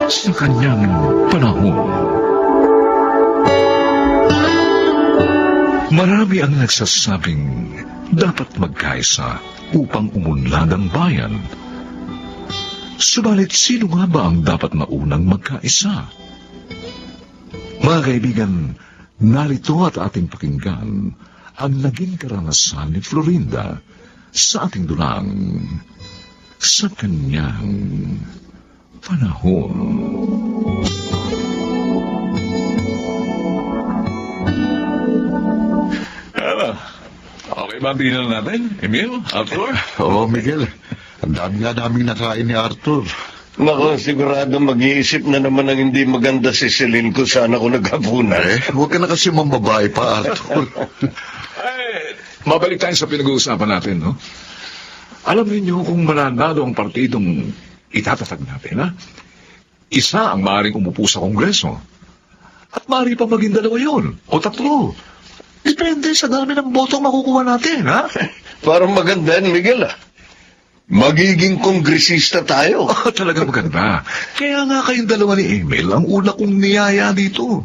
sa kanyang panahon. Marami ang nagsasabing dapat magkaisa upang umunlad ang bayan. Subalit sino nga ba ang dapat na unang magkaisa? Mga kaibigan, narito at ating pakinggan ang naging karanasan ni Florinda sa ating dulang sa kanyang panahon. Okay ba ang dinner natin? Emil? Arthur? Oo, Miguel. Ang dami nga naming nakain ni Arthur. Nako, sigurado mag-iisip na naman ang hindi maganda si Celine kung saan ako naghapunan. Huwag ka na kasi mambabae pa, Arthur. Mabalik tayo sa pinag-uusapan natin, no? Alam niyo kung mananalo ang partidong itatatag natin, ha? Isa ang maaaring umupo sa Kongreso. At maaari pa maging dalawa yun, o tatlo. Depende sa dami ng botong makukuha natin, ha? Parang maganda yan, Miguel, ah. Magiging kongresista tayo. Oh, talaga maganda. Kaya nga kayong dalawa ni Emil ang una kong niyaya dito.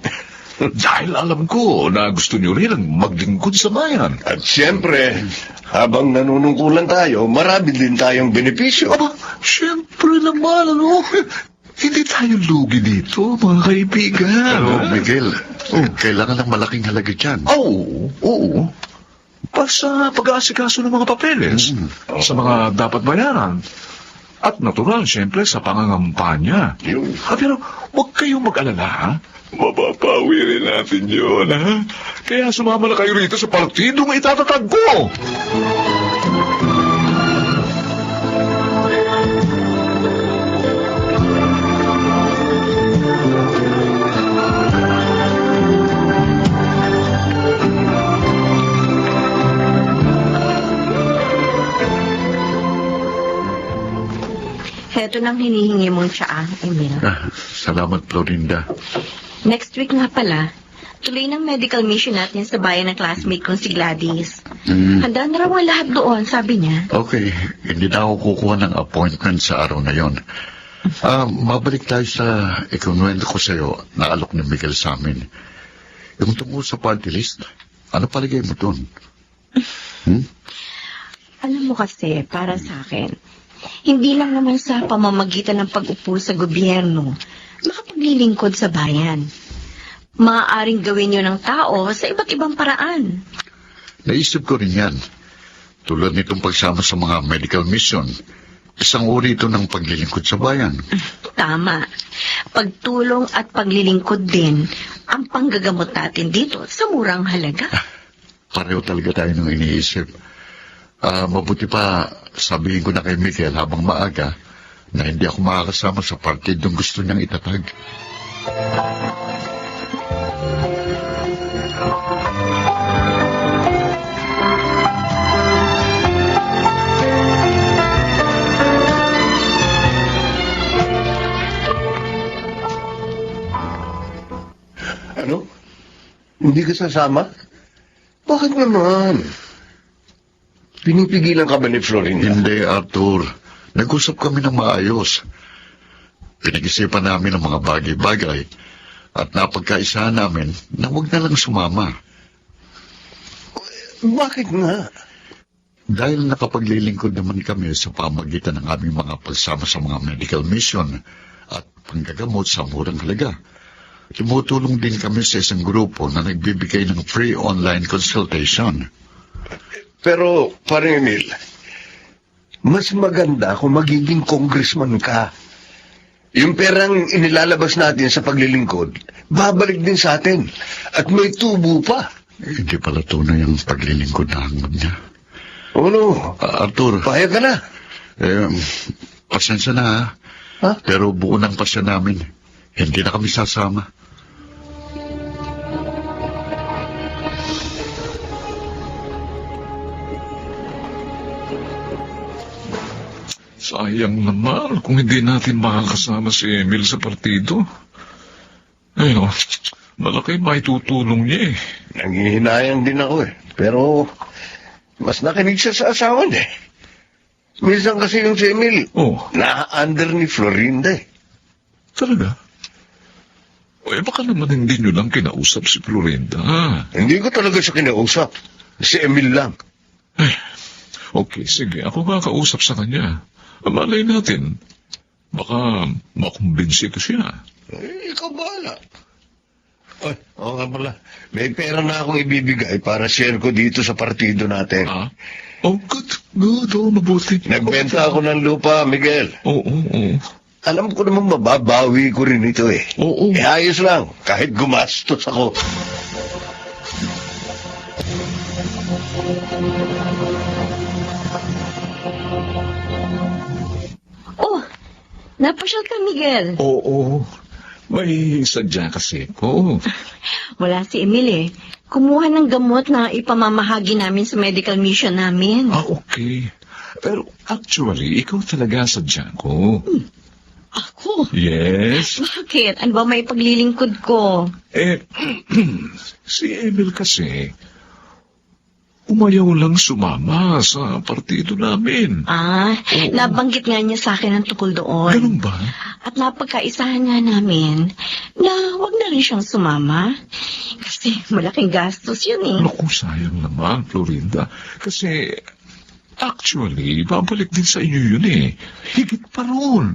Dahil alam ko na gusto niyo rin ang maglingkod sa bayan. At siyempre, habang nanunungkulan tayo, marami din tayong benepisyo. Aba, siyempre naman, ano? Hindi tayo lugi dito, mga kaibigan. Pero, Miguel, kailangan ng malaking halaga dyan. Oo. Sa pag-aasikaso ng mga papeles, sa mga dapat bayaran. At natural, siyempre, sa pangangampanya. Pero huwag kayong mag-alala, ha? Mapapawi rin natin yun, ha? Kaya sumama na kayo rito sa partidong itatatag ko. Heto nang hinihingi mong tsaa, Emil. Salamat, Florinda. Next week nga pala, tuloy ng medical mission natin sa bayan ng classmate kong si Gladys. Handa na raw ang lahat doon, sabi niya. Okay, hindi na ako kukuha ng appointment sa araw na yon. Mabalik tayo sa ikinuwento ko sa'yo na alok ni Miguel sa amin. Yung tungkol sa party list, ano palagay mo doon? Alam mo kasi, para sa akin, hindi lang naman sa pamamagitan ng pag-upo sa gobyerno, makapaglilingkod sa bayan. Maaaring gawin yun ng tao sa iba't ibang paraan. Naisip ko rin yan. Tulad nitong pagsama sa mga medical mission, isang uri ito ng paglilingkod sa bayan. Tama. Pagtulong at paglilingkod din ang panggagamot natin dito sa murang halaga. Pareho talaga tayo nung iniisip. Mabuti pa sabihin ko na kay Miguel habang maaga na hindi ako makakasama sa partidong gusto niyang itatag. Ano? Hindi ka sasama? Bakit naman? Pinipigilan ka ba ni Florinda? Hindi, Arthur. Nag-usap kami ng maayos. Pinag-isipan namin ang mga bagay-bagay at napagkaisahan namin na huwag na lang sumama. Bakit nga? Dahil nakapaglilingkod naman kami sa pamagitan ng aming mga pagsama sa mga medical mission at panggagamot sa murang halaga. Tumutulong din kami sa isang grupo na nagbibigay ng free online consultation. Pero, parang Emil, mas maganda kung magiging congressman ka. Yung perang inilalabas natin sa paglilingkod, babalik din sa atin. At may tubo pa. Hindi pala tunay ang paglilingkod na hangad niya. Ano? Arthur. Payag ka na. Pasensya na, ha? Pero buo ng pasya namin. Hindi na kami sasama. Sayang naman kung hindi natin makakasama si Emil sa partido. Ayun, malaki maitutulong niya eh. Nangihinayang din ako eh. Pero, mas nakinig siya sa asawa niya eh. Minsan kasi yung si Emil, na-under ni Florinda eh. Talaga? O baka naman hindi nyo lang kinausap si Florinda. Hindi ko talaga siya kinausap. Si Emil lang. Okay, sige. Ako kakausap sa kanya. Malay natin. Baka makumbinsi ko siya. Ikaw bahala. Ay, oo nga pala. May pera na akong ibibigay para share ko dito sa partido natin. Oh, good. Good. Oh, mabuti. Nagbenta ako ng lupa, Miguel. Oo. Alam ko naman mababawi ko rin ito eh. Oo. Ayos lang, kahit gumastos ako. Oh, napasyal ka, Miguel. Oo. May sadya kasi. Oo. Wala si Emil eh. Kumuha ng gamot na ipamamahagi namin sa medical mission namin. Okay. Pero actually, ikaw talaga sadya ko. Ako? Yes. Bakit? Ano ba may paglilingkod ko? Si Emil kasi, umayaw lang sumama sa partido namin. Nabanggit nga niya sa akin ang tukol doon. Ganun ba? At napagkaisahan nga namin na wag na rin siyang sumama. Kasi malaking gastos yun eh. Naku, sayang naman, Florinda. Kasi, actually, babalik din sa inyo yun eh. Higit pa roon.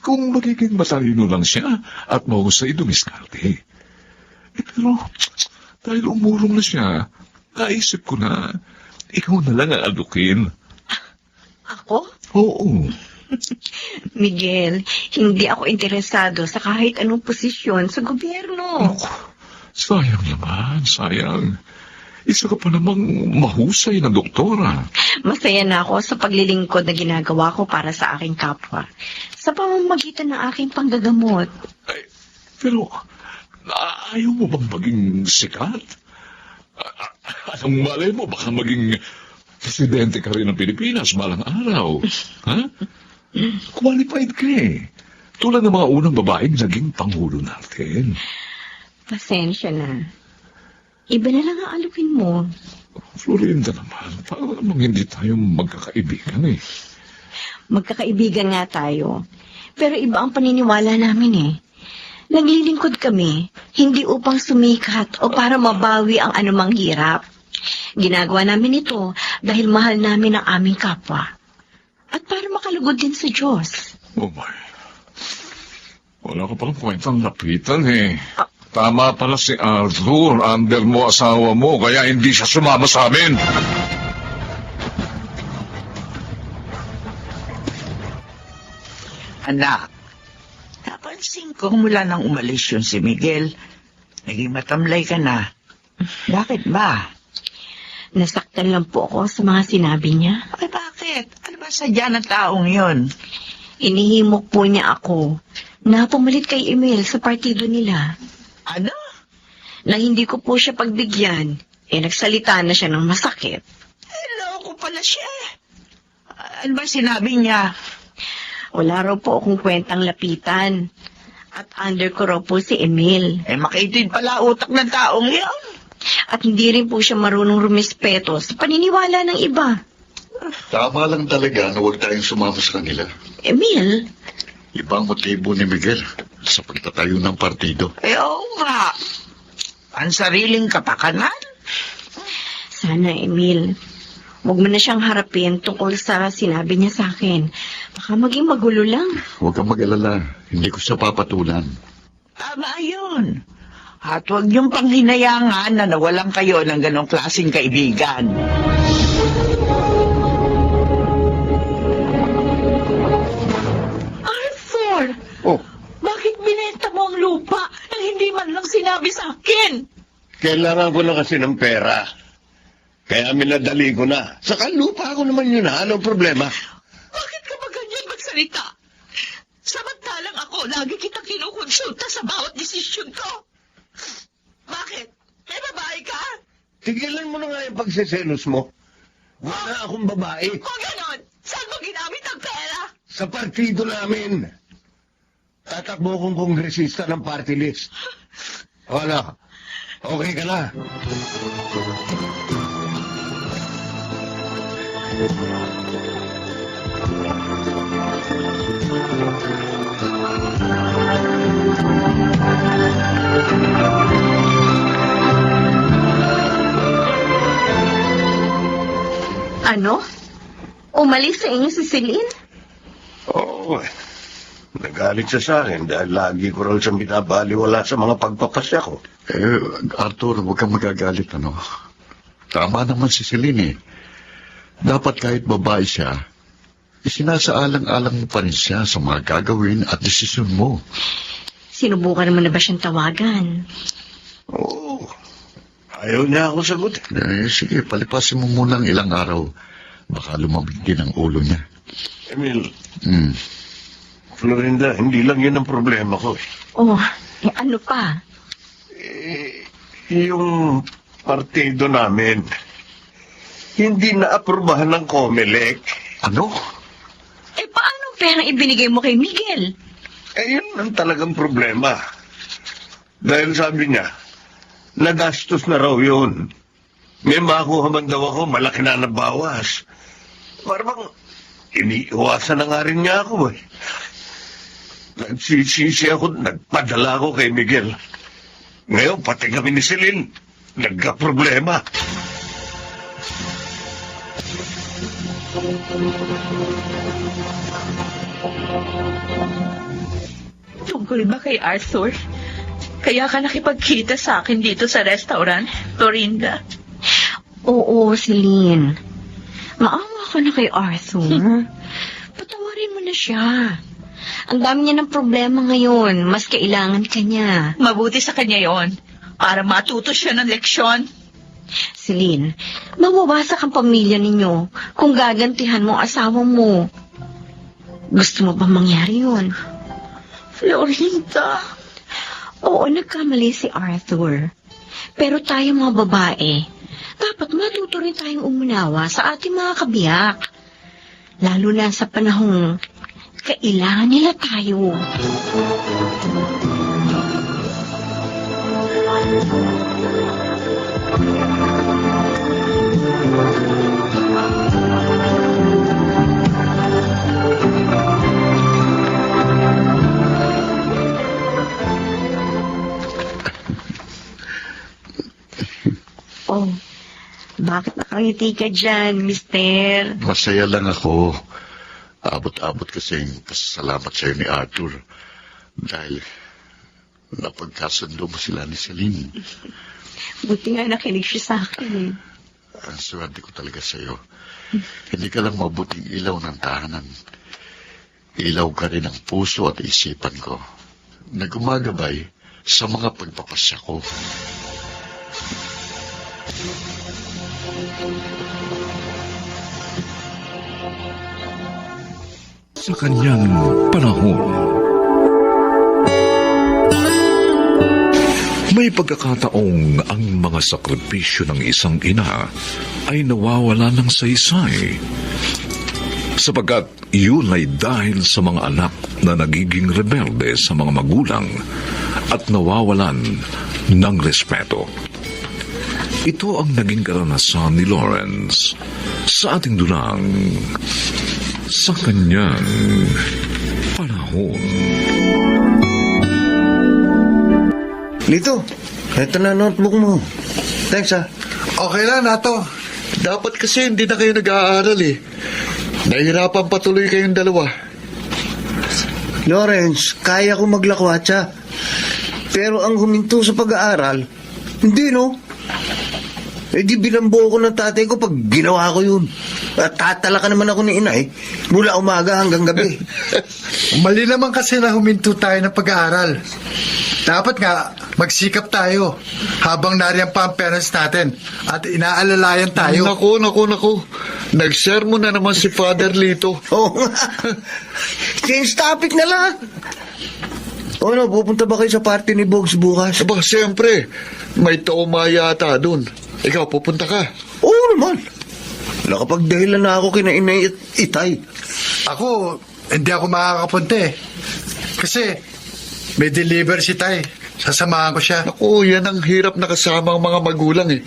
Kung magiging matalino lang siya at mahusay dumiskarte. Pero, dahil umurong na siya, naisip ko na, ikaw na lang ang alukin. Ako? Oo. Miguel, hindi ako interesado sa kahit anong posisyon sa gobyerno. Naku, sayang naman, sayang. Isa ka pa namang mahusay na doktora. Masaya na ako sa paglilingkod na ginagawa ko para sa aking kapwa. Sa pamamagitan ng aking panggagamot. Pero, ayaw mo bang maging sikat? Anong malay mo, baka maging presidente ka rin ng Pilipinas balang araw. Ha? Qualified ka eh. Tulad ng mga unang babaeng naging pangulo natin. Pasensya na. Iba na lang ang alukin mo. Florinda naman, parang namang hindi tayo magkakaibigan eh. Magkakaibigan nga tayo. Pero iba ang paniniwala namin eh. Naglilingkod kami, hindi upang sumikat o para mabawi ang anumang hirap. Ginagawa namin ito dahil mahal namin ang aming kapwa. At para makalugod din sa Diyos. Oh my. Wala ka palang kwentang lapitan eh. Tama pala si Arthur, under mo asawa mo, kaya hindi siya sumama sa amin. Anak, napansin ko mula nang umalis yun si Miguel. Naging matamlay ka na. Bakit ba? Nasaktan lang po ako sa mga sinabi niya. Ay, bakit? Ano ba sadya ng taong yon? Inihimok po niya ako na pumalit kay Emil sa partido nila. Ano? Na hindi ko po siya pagbigyan, nagsalita na siya ng masakit. Loko pala siya. Ano ba sinabi niya? Wala raw po akong kwentang lapitan. At under ko raw po si Emil. Makitid pala utak ng taong yon. At hindi rin po siya marunong rumispeto sa paniniwala ng iba. Tama lang talaga na huwag tayong sumama sa kanila. Emil? Ibang motibo ni Miguel sa pagtatayo ng partido. Oo nga. Ang sariling kapakanan. Sana, Emil. Huwag mo na siyang harapin tungkol sa sinabi niya sa akin. Baka maging magulo lang. Huwag kang mag-alala. Hindi ko siya papatulan. Tama yun. At huwag niyong panghinayangan na nawalan kayo ng ganong klaseng kaibigan. Arthur! Oh, Bakit binenta mo ang lupa nang hindi man lang sinabi sa akin? kailangan ko na kasi ng pera. Kaya minadali ko na. Saka lupa ako naman yun ha. Anong problema? Bakit ka ba ganyan magsalita? Samantalang ako, lagi kitang kinukonsulta sa bawat desisyon ko. Bakit? May babae ka? Tigilan mo na nga yung pagseselos mo. Wala akong babae. Kung ganon, saan mo ginamit ang pera? Sa partido namin. Tatakbo akong kongresista ng party list. Wala. Okay ka na. Ano? Umalis sa inyo si Celine? Oo. Nagalit siya sa akin dahil lagi ko raw siyang binabaliwala sa mga pagpapasya ko. Arthur, huwag kang magagalit, ano? Tama naman si Celine, eh. Dapat kahit babae siya, isinasaalang-alang mo pa rin siya sa mga gagawin at desisyon mo. Sinubukan naman na ba siyang tawagan? Oo. Ayaw niya ako sagutin. Sige, palipasin mo muna ang ilang araw. Baka lumabig din ang ulo niya. Emil, Hmm. Florinda, hindi lang yun ang problema ko. Oh, ano pa? Yung partido namin, hindi na-aprobahan ng COMELEC. Ano? Paano perang ibinigay mo kay Miguel? Yun ang talagang problema. Dahil sabi niya, nagastos na raw yun. May makuha man daw ako, malaki na nabawas. Parang iniiwasan na nga rin niya ako eh. Nagsisisi ako, nagpadala ako kay Miguel. Ngayon, pati kami ni Celine, nagka-problema. Tungkol ba kay Arthur? Kaya ka nakipagkita sa akin dito sa restaurant, Florinda? Oo, Celine. Maawa ka na kay Arthur. Patawarin mo na siya. Ang dami niya ng problema ngayon. Mas kailangan ka niya. Mabuti sa kanya yon para matuto siya ng leksyon. Celine, mawawasak ang pamilya ninyo kung gagantihan mo ang asawa mo. Gusto mo ba mangyari yun? Florinda, Oo, nagkamali si Arthur. Pero tayo mga babae, dapat matuto rin tayong umunawa sa ating mga kabiyak. Lalo na sa panahong kailangan nila tayo. Oh, bakit nakangiti ka dyan, mister? Masaya lang ako. Abot-abot kasi yung pasasalamat sa'yo ni Arthur. Dahil napagkasundo mo sila ni Celine. Buti nga nakinig siya sa akin. Ang swerte ko talaga sa'yo. Hindi ka lang mabuting ilaw ng tahanan. Ilaw ka rin ang puso at isipan ko. Nagumagabay sa mga pagpapasya ko. Sa kanyang panahon, may pagkakataong ang mga sakripisyo ng isang ina ay nawawala ng saysay sapagkat yun ay dahil sa mga anak na nagiging rebelde sa mga magulang at nawawalan ng respeto. Ito ang naging karanasan ni Lawrence sa ating dulang sa kanyang panahon. Lito, ito na notebook mo. Thanks, ha. Okay lang, Nato. Dapat kasi hindi na kayo nag-aaral eh. Nahihirapan patuloy kayong dalawa. Lawrence, kaya ko maglakwatsa. Pero ang huminto sa pag-aaral, hindi, no? Di binambo ko ng tatay ko pag ginawa ko yun. At tatala ka naman ako ni inay mula umaga hanggang gabi. Mali naman kasi na huminto tayo ng pag-aaral. Dapat nga, magsikap tayo habang nariyan pa ang parents natin at inaalalayan tayo. Naku. Nag-sermon na naman si Father Lito. Oo nga. Change topic na lang. O ano, pupunta ba kayo sa party ni Bogs bukas? Aba, siyempre. May tauma yata dun. Ikaw, pupunta ka. Oo naman. Nakapagdahilan na ako kina inay at itay. Ako, hindi ako makakapunta eh. Kasi may deliver si Tay. Sasamahan ko siya. Naku, yan ang hirap na kasama ang mga magulang eh.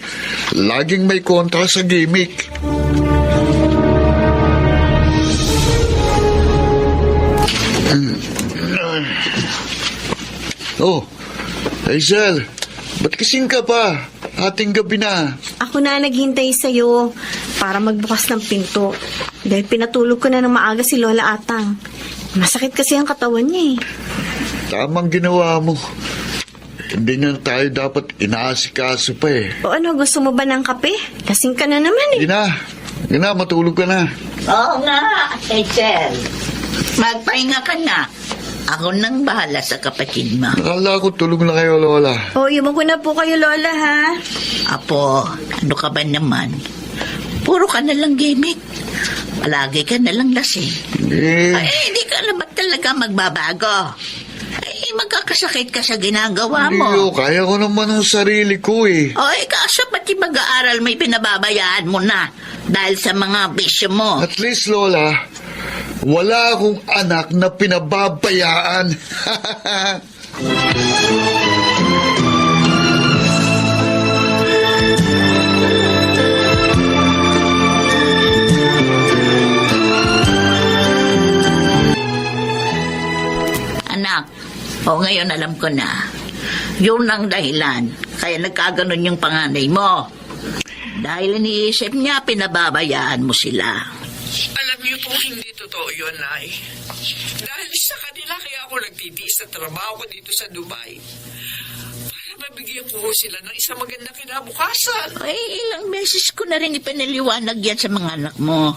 Laging may kontra sa gimmick. Oh, Hazel, ba't kasing ka pa? Ating gabi na. Ako na naghintay sa'yo para magbukas ng pinto. Dahil pinatulog ko na ng maaga si Lola Atang. Masakit kasi ang katawan niya eh. Tamang ginawa mo. Hindi na tayo dapat inaasikaso pa eh. O ano, gusto mo ba ng kape? Kasing ka na naman eh. Hindi na, matulog ka na. Oo nga, Hazel. Magpahinga ka na. Ako nang bahala sa kapatid mo. Akala ko tulog na kayo, Lola. O, iwan ko na po kayo, Lola, ha? Apo, ano ka ba naman? Puro ka na lang gimmick. Palagi ka na lang lasing. Eh, Ay, hindi ka naman talaga magbabago. Ay, magkakasakit ka sa ginagawa mo. kaya ko naman ang sarili ko eh. Ay, kaso pati mag-aaral may pinababayaan mo na dahil sa mga bisyo mo. At least, Lola, wala akong anak na pinababayaan. Anak, ngayon alam ko na. Yun ang dahilan. Kaya nagkaganon yung panganay mo. Dahil iniisip niya, pinababayaan mo sila. Alam niyo po, hindi totoo yun, Nay. Dahil sa kanila kaya ako nagtitiis sa trabaho ko dito sa Dubai. Para mabigyan ko sila ng isang magandang kinabukasan. Ay, ilang beses ko na rin ipinaliwanag yan sa mga anak mo.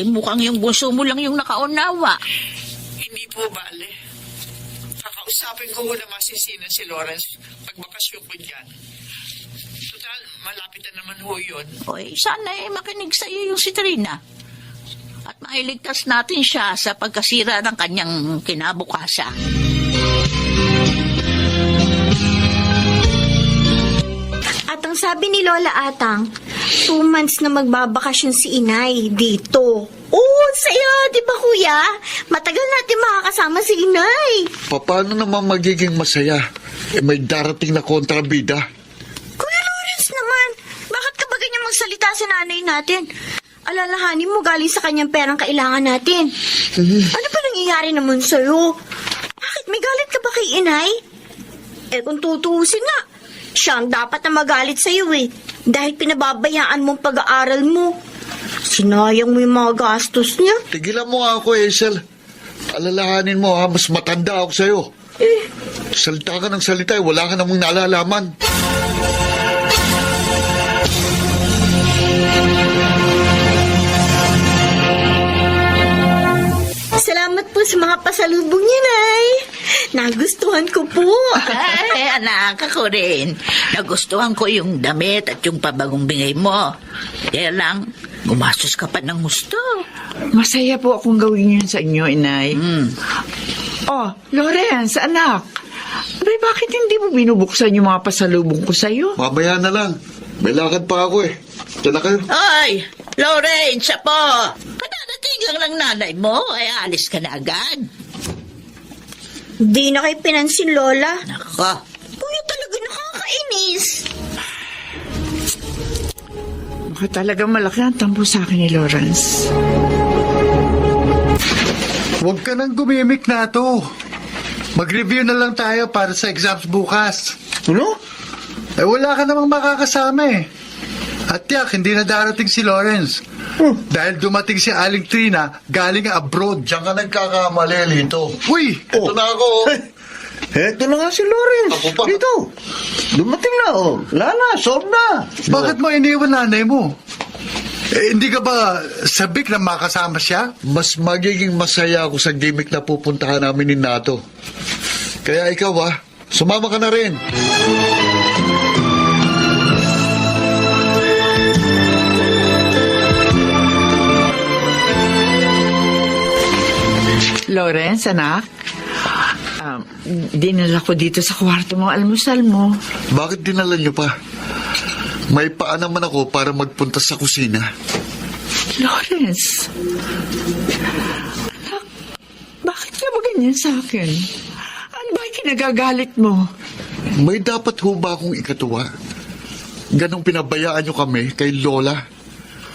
Mukhang yung bunso mo lang yung nakaunawa. Hindi po, Bale. Kakausapin ko muna masisinan si Lawrence pagbakasyon ko dyan. Total, malapit na naman ho yun. Sana makinig sa iyo yung si Trina. At mailigtas natin siya sa pagkasira ng kanyang kinabukasan. At ang sabi ni Lola Atang, 2 months na magbabakasyon si Inay dito. Oo, sa'yo, di ba kuya? Matagal natin makakasama si Inay. Paano naman magiging masaya? May darating na kontrabida. Kuya Lawrence naman, bakit ka ba ganyan magsalita sa nanay natin? Alalahanin mo galing sa kanyang perang kailangan natin. Ano ba nangyayari naman sa'yo? Bakit may galit ka ba kay Inay? Kung tutuusin nga, siya ang dapat na magalit sa'yo eh. Dahil pinababayaan mong pag-aaral mo. Sinayang mo yung mga gastos niya. Tigilan mo nga ako, Hazel. Alalahanin mo ha, mas matanda ako sa'yo. Salita ka ng salita, wala ka namang nalalaman. Salamat po sa mga pasalubong niya, Nay. Nagustuhan ko po. Ay, anak, ako rin. Nagustuhan ko yung damit at yung pabagong bingay mo. Kaya lang, gumastos ka pa ng gusto. Masaya po akong gawin yun sa inyo, Inay. Oh, Lawrence, anak. Abay, bakit hindi mo binubuksan yung mga pasalubong ko sa'yo? Mamaya na lang. May lakad pa ako eh. Diyan na kayo. Ay, Lawrence, po. Kadadating lang ng nanay mo, ay alis ka na agad. Di na kayo pinansin, Lola. Nako. Kuya talaga nakakainis. Baka talaga malaki ang tampo sa akin ni Lawrence. Huwag ka nang gumimik na to. Mag-review na lang tayo para sa exams bukas. Ano? Wala ka namang makakasama eh. At yak, hindi na darating si Lawrence. Dahil dumating si Aling Trina galing abroad. Diyan ka nagkakamali, Lito. Uy! Ito na ako. Eto na nga si Lawrence. Ako pa. Dito. Dumating na, Lala, solve na. Bakit mo iniwan nanay mo? Hindi ka ba sabik na makasama siya? Mas magiging masaya ako sa gimmick na pupuntahan namin ni Nato. Kaya ikaw sumama ka na rin. Lawrence, anak. Dinala ko dito sa kwarto mo almusal mo. Bakit dinala niyo pa? May paa naman ako para magpunta sa kusina. Lawrence. Anak, bakit ka ba ganyan sa akin? Ano ba kinagagalit mo? May dapat ho ba akong ikatuwa? Ganong pinabayaan niyo kami kay Lola?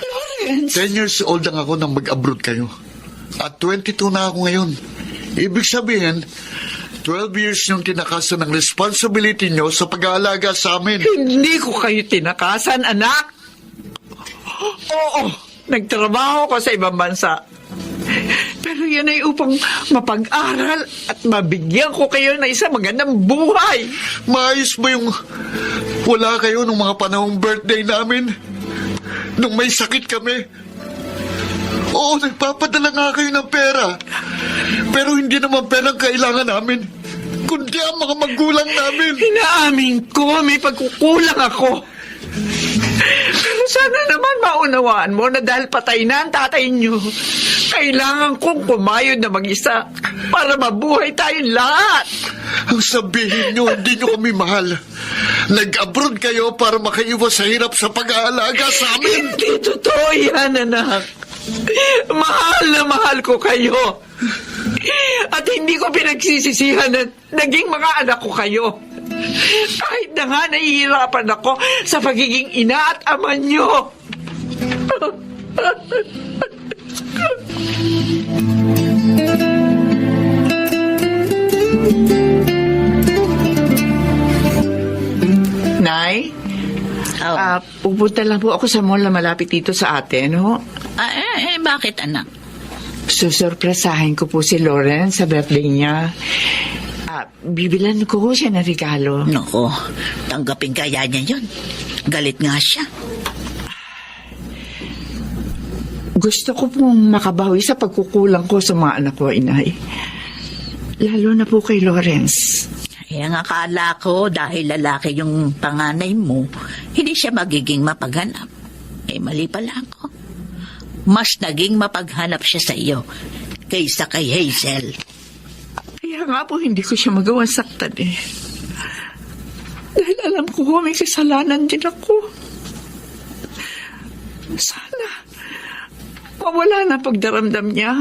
Lawrence. 10 years old lang ako nang mag-abroad kayo. At 22 na ako ngayon. Ibig sabihin, 12 years yung tinakasan ng responsibility nyo sa pag-aalaga sa amin. Hindi ko kayo tinakasan, anak. Oo, nagtrabaho ko sa ibang bansa. Pero yan ay upang mapag-aral at mabigyan ko kayo ng isang magandang buhay. Maayos ba yung wala kayo nung mga panahong birthday namin? Nung may sakit kami? Oo, nagpapadala nga kayo ng pera. Pero hindi naman perang kailangan namin, kundi ang mga magulang namin. Inaamin ko, may pagkukulang ako. Pero sana naman maunawaan mo na dahil patay na ang tatay niyo, kailangan kong kumayod na mag-isa para mabuhay tayong lahat. Ang sabihin nyo, hindi nyo kami mahal. Nag-abroad kayo para makaiwas sa hirap sa pag-aalaga sa amin. Hindi totoo yan, anak. Mahal na mahal ko kayo. At hindi ko pinagsisisihan na naging mga anak ko kayo. Kahit na nga nahihirapan ako sa pagiging ina at ama nyo. Nay, pupunta lang po ako sa mall na malapit dito sa atin, ho? Bakit, anak? Susurpresahin ko po si Lawrence sa birthday niya. Bibilan ko siya ng regalo. Nako, tanggapin kaya niya yun. Galit nga siya. Gusto ko pong makabawi sa pagkukulang ko sa mga anak ko, inay. Lalo na po kay Lawrence. Ang akala ko dahil lalaki yung panganay mo, hindi siya magiging mapaghanap. Mali pala ako. Mas naging mapaghanap siya sa iyo kaysa kay Hazel. Kaya nga po hindi ko siya magawang saktan eh. Dahil alam ko may kasalanan din ako. Sana mawala na pagdaramdam niya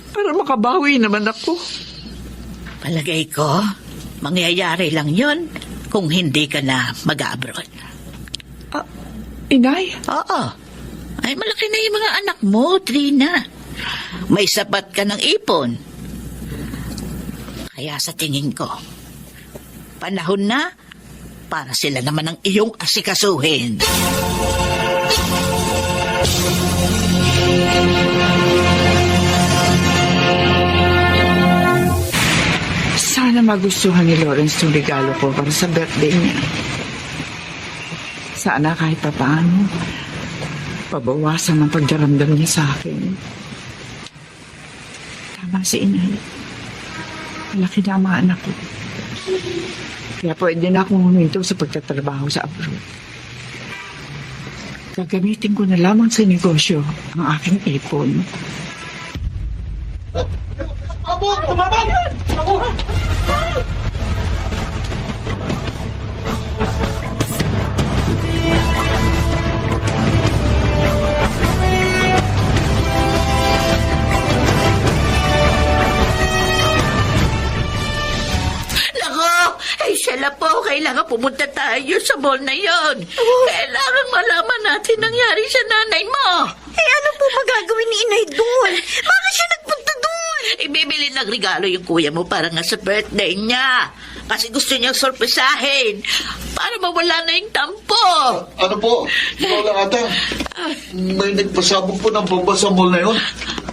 para makabawi naman ako. Palagay ko, mangyayari lang yon kung hindi ka na mag-abroad. Inay? Oo. Ay, malaki na yung mga anak mo, Trina. May sapat ka ng ipon. Kaya sa tingin ko, panahon na para sila naman ang iyong asikasuhin. Sana magustuhan ni Lawrence yung regalo ko para sa birthday niya. Sana kahit pa paano, pabawasan ang pagdaramdam niya sa akin. Tama si inay. Malaki na ang mga anak ko. Kaya pwede na akong huminto sa pagtatrabaho sa abroad. Gagamitin ko na lamang sa negosyo ang aking ipon. Siya po, kailangan pumunta tayo sa mall na yon. Kailangan malaman natin nangyari sa nanay mo. Ano po magagawin ni inay doon? Bakit siya nagpunta doon? Ibibili ng regalo yung kuya mo para nga sa birthday niya. Kasi gusto niyang sorpresahin para mawala na yung tampo. Ano po? Lola ata, may nagpasabog po ng bomba sa mall na yun.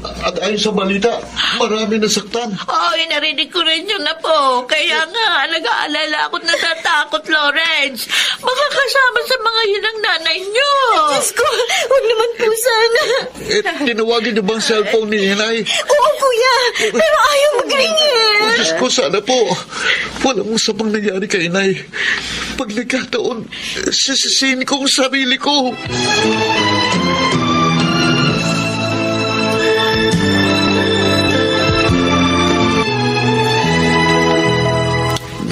At ayon sa balita, marami nasaktan. Narinig ko rin yun na po. Kaya nga, nag-aalala ako't natatakot, Lawrence. Baka kasama sa mga yun ang nanay niyo. Diyos ko, huwag naman po sana. Tinawagin niyo bang cellphone ni Inay? Oo, kuya. Pero ayaw mag-ring eh. Diyos ko, sana po. Walang masamang nangyari kay Inay. Pag nagkataon, sisisihin ko ang sarili ko.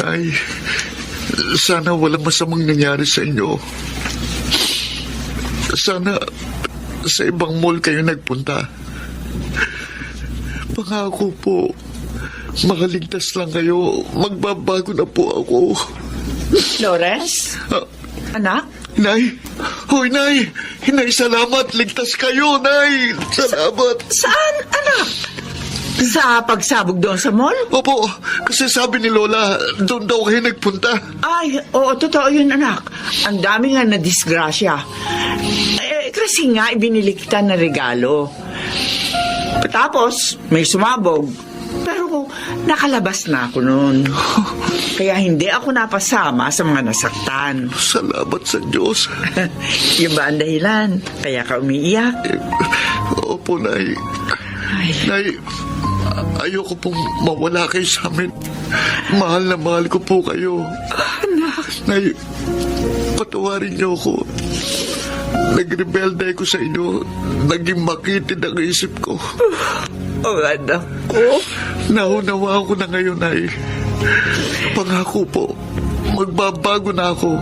Nay, sana walang masamang nangyari sa inyo. Sana sa ibang mall kayo nagpunta. Pangako po, makaligtas lang kayo. Magbabago na po ako. Lawrence? Anak? Nay! Hoy, Nay! Nay, salamat! Ligtas kayo, Nay! Salamat! Saan, anak? Sa pagsabog doon sa mall? Opo, kasi sabi ni Lola, doon daw kayo nagpunta. Ay, oo, totoo yun, anak. Ang dami nga na disgrasya. Kasi nga, ibinili kita na regalo. Tapos, may sumabog. Pero nakalabas na ako noon. Kaya hindi ako napasama sa mga nasaktan. Salamat sa Diyos. Yung ba ang dahilan? Kaya ka umiiyak? Opo, Nay. Nay, ayoko pong mawala kayo sa amin. Mahal na mahal ko po kayo. Nay, patawarin niyo ako. Nagrebelde ko sa inyo. Naging makitid ang isip ko. Oh, anak ko. Naunawa ko na ngayon, Nay. Pangako po, magbabago na ako.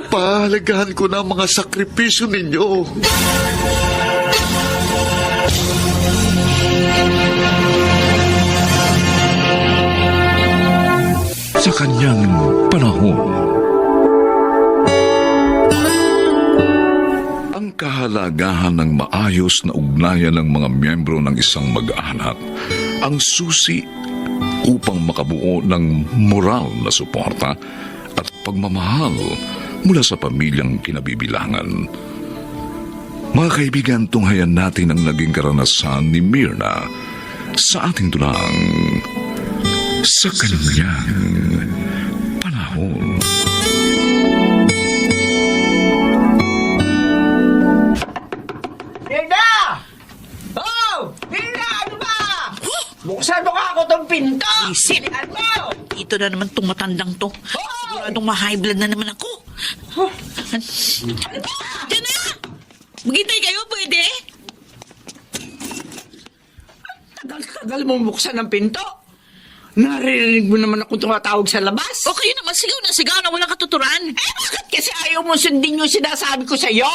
Pahalagahan ko na ang mga sakripisyo ninyo. Sa kanyang panahon, ang kahalagahan ng maayos na ugnayan ng mga miyembro ng isang mag-anak ang susi upang makabuo ng moral na suporta at pagmamahal mula sa pamilyang kinabibilangan. Mga kaibigan, tunghayan natin ang naging karanasan ni Myrna sa ating tulang sa kanyang panahon. Mirna! Oh! Mirna, ano ba? Buksan mo ka ako tong pinto! Silihan mo! Ito na naman tong matandang to. Siguradong ma-high blood na naman ako. Diyan na! Maghintay kayo, pwede? Tagal mo buksan ng pinto. Naririnig mo naman akong tumatawag sa labas. O kayo naman, sigaw na walang katuturan. Bakit kasi ayaw mo sundin yung sinasabi ko sa'yo?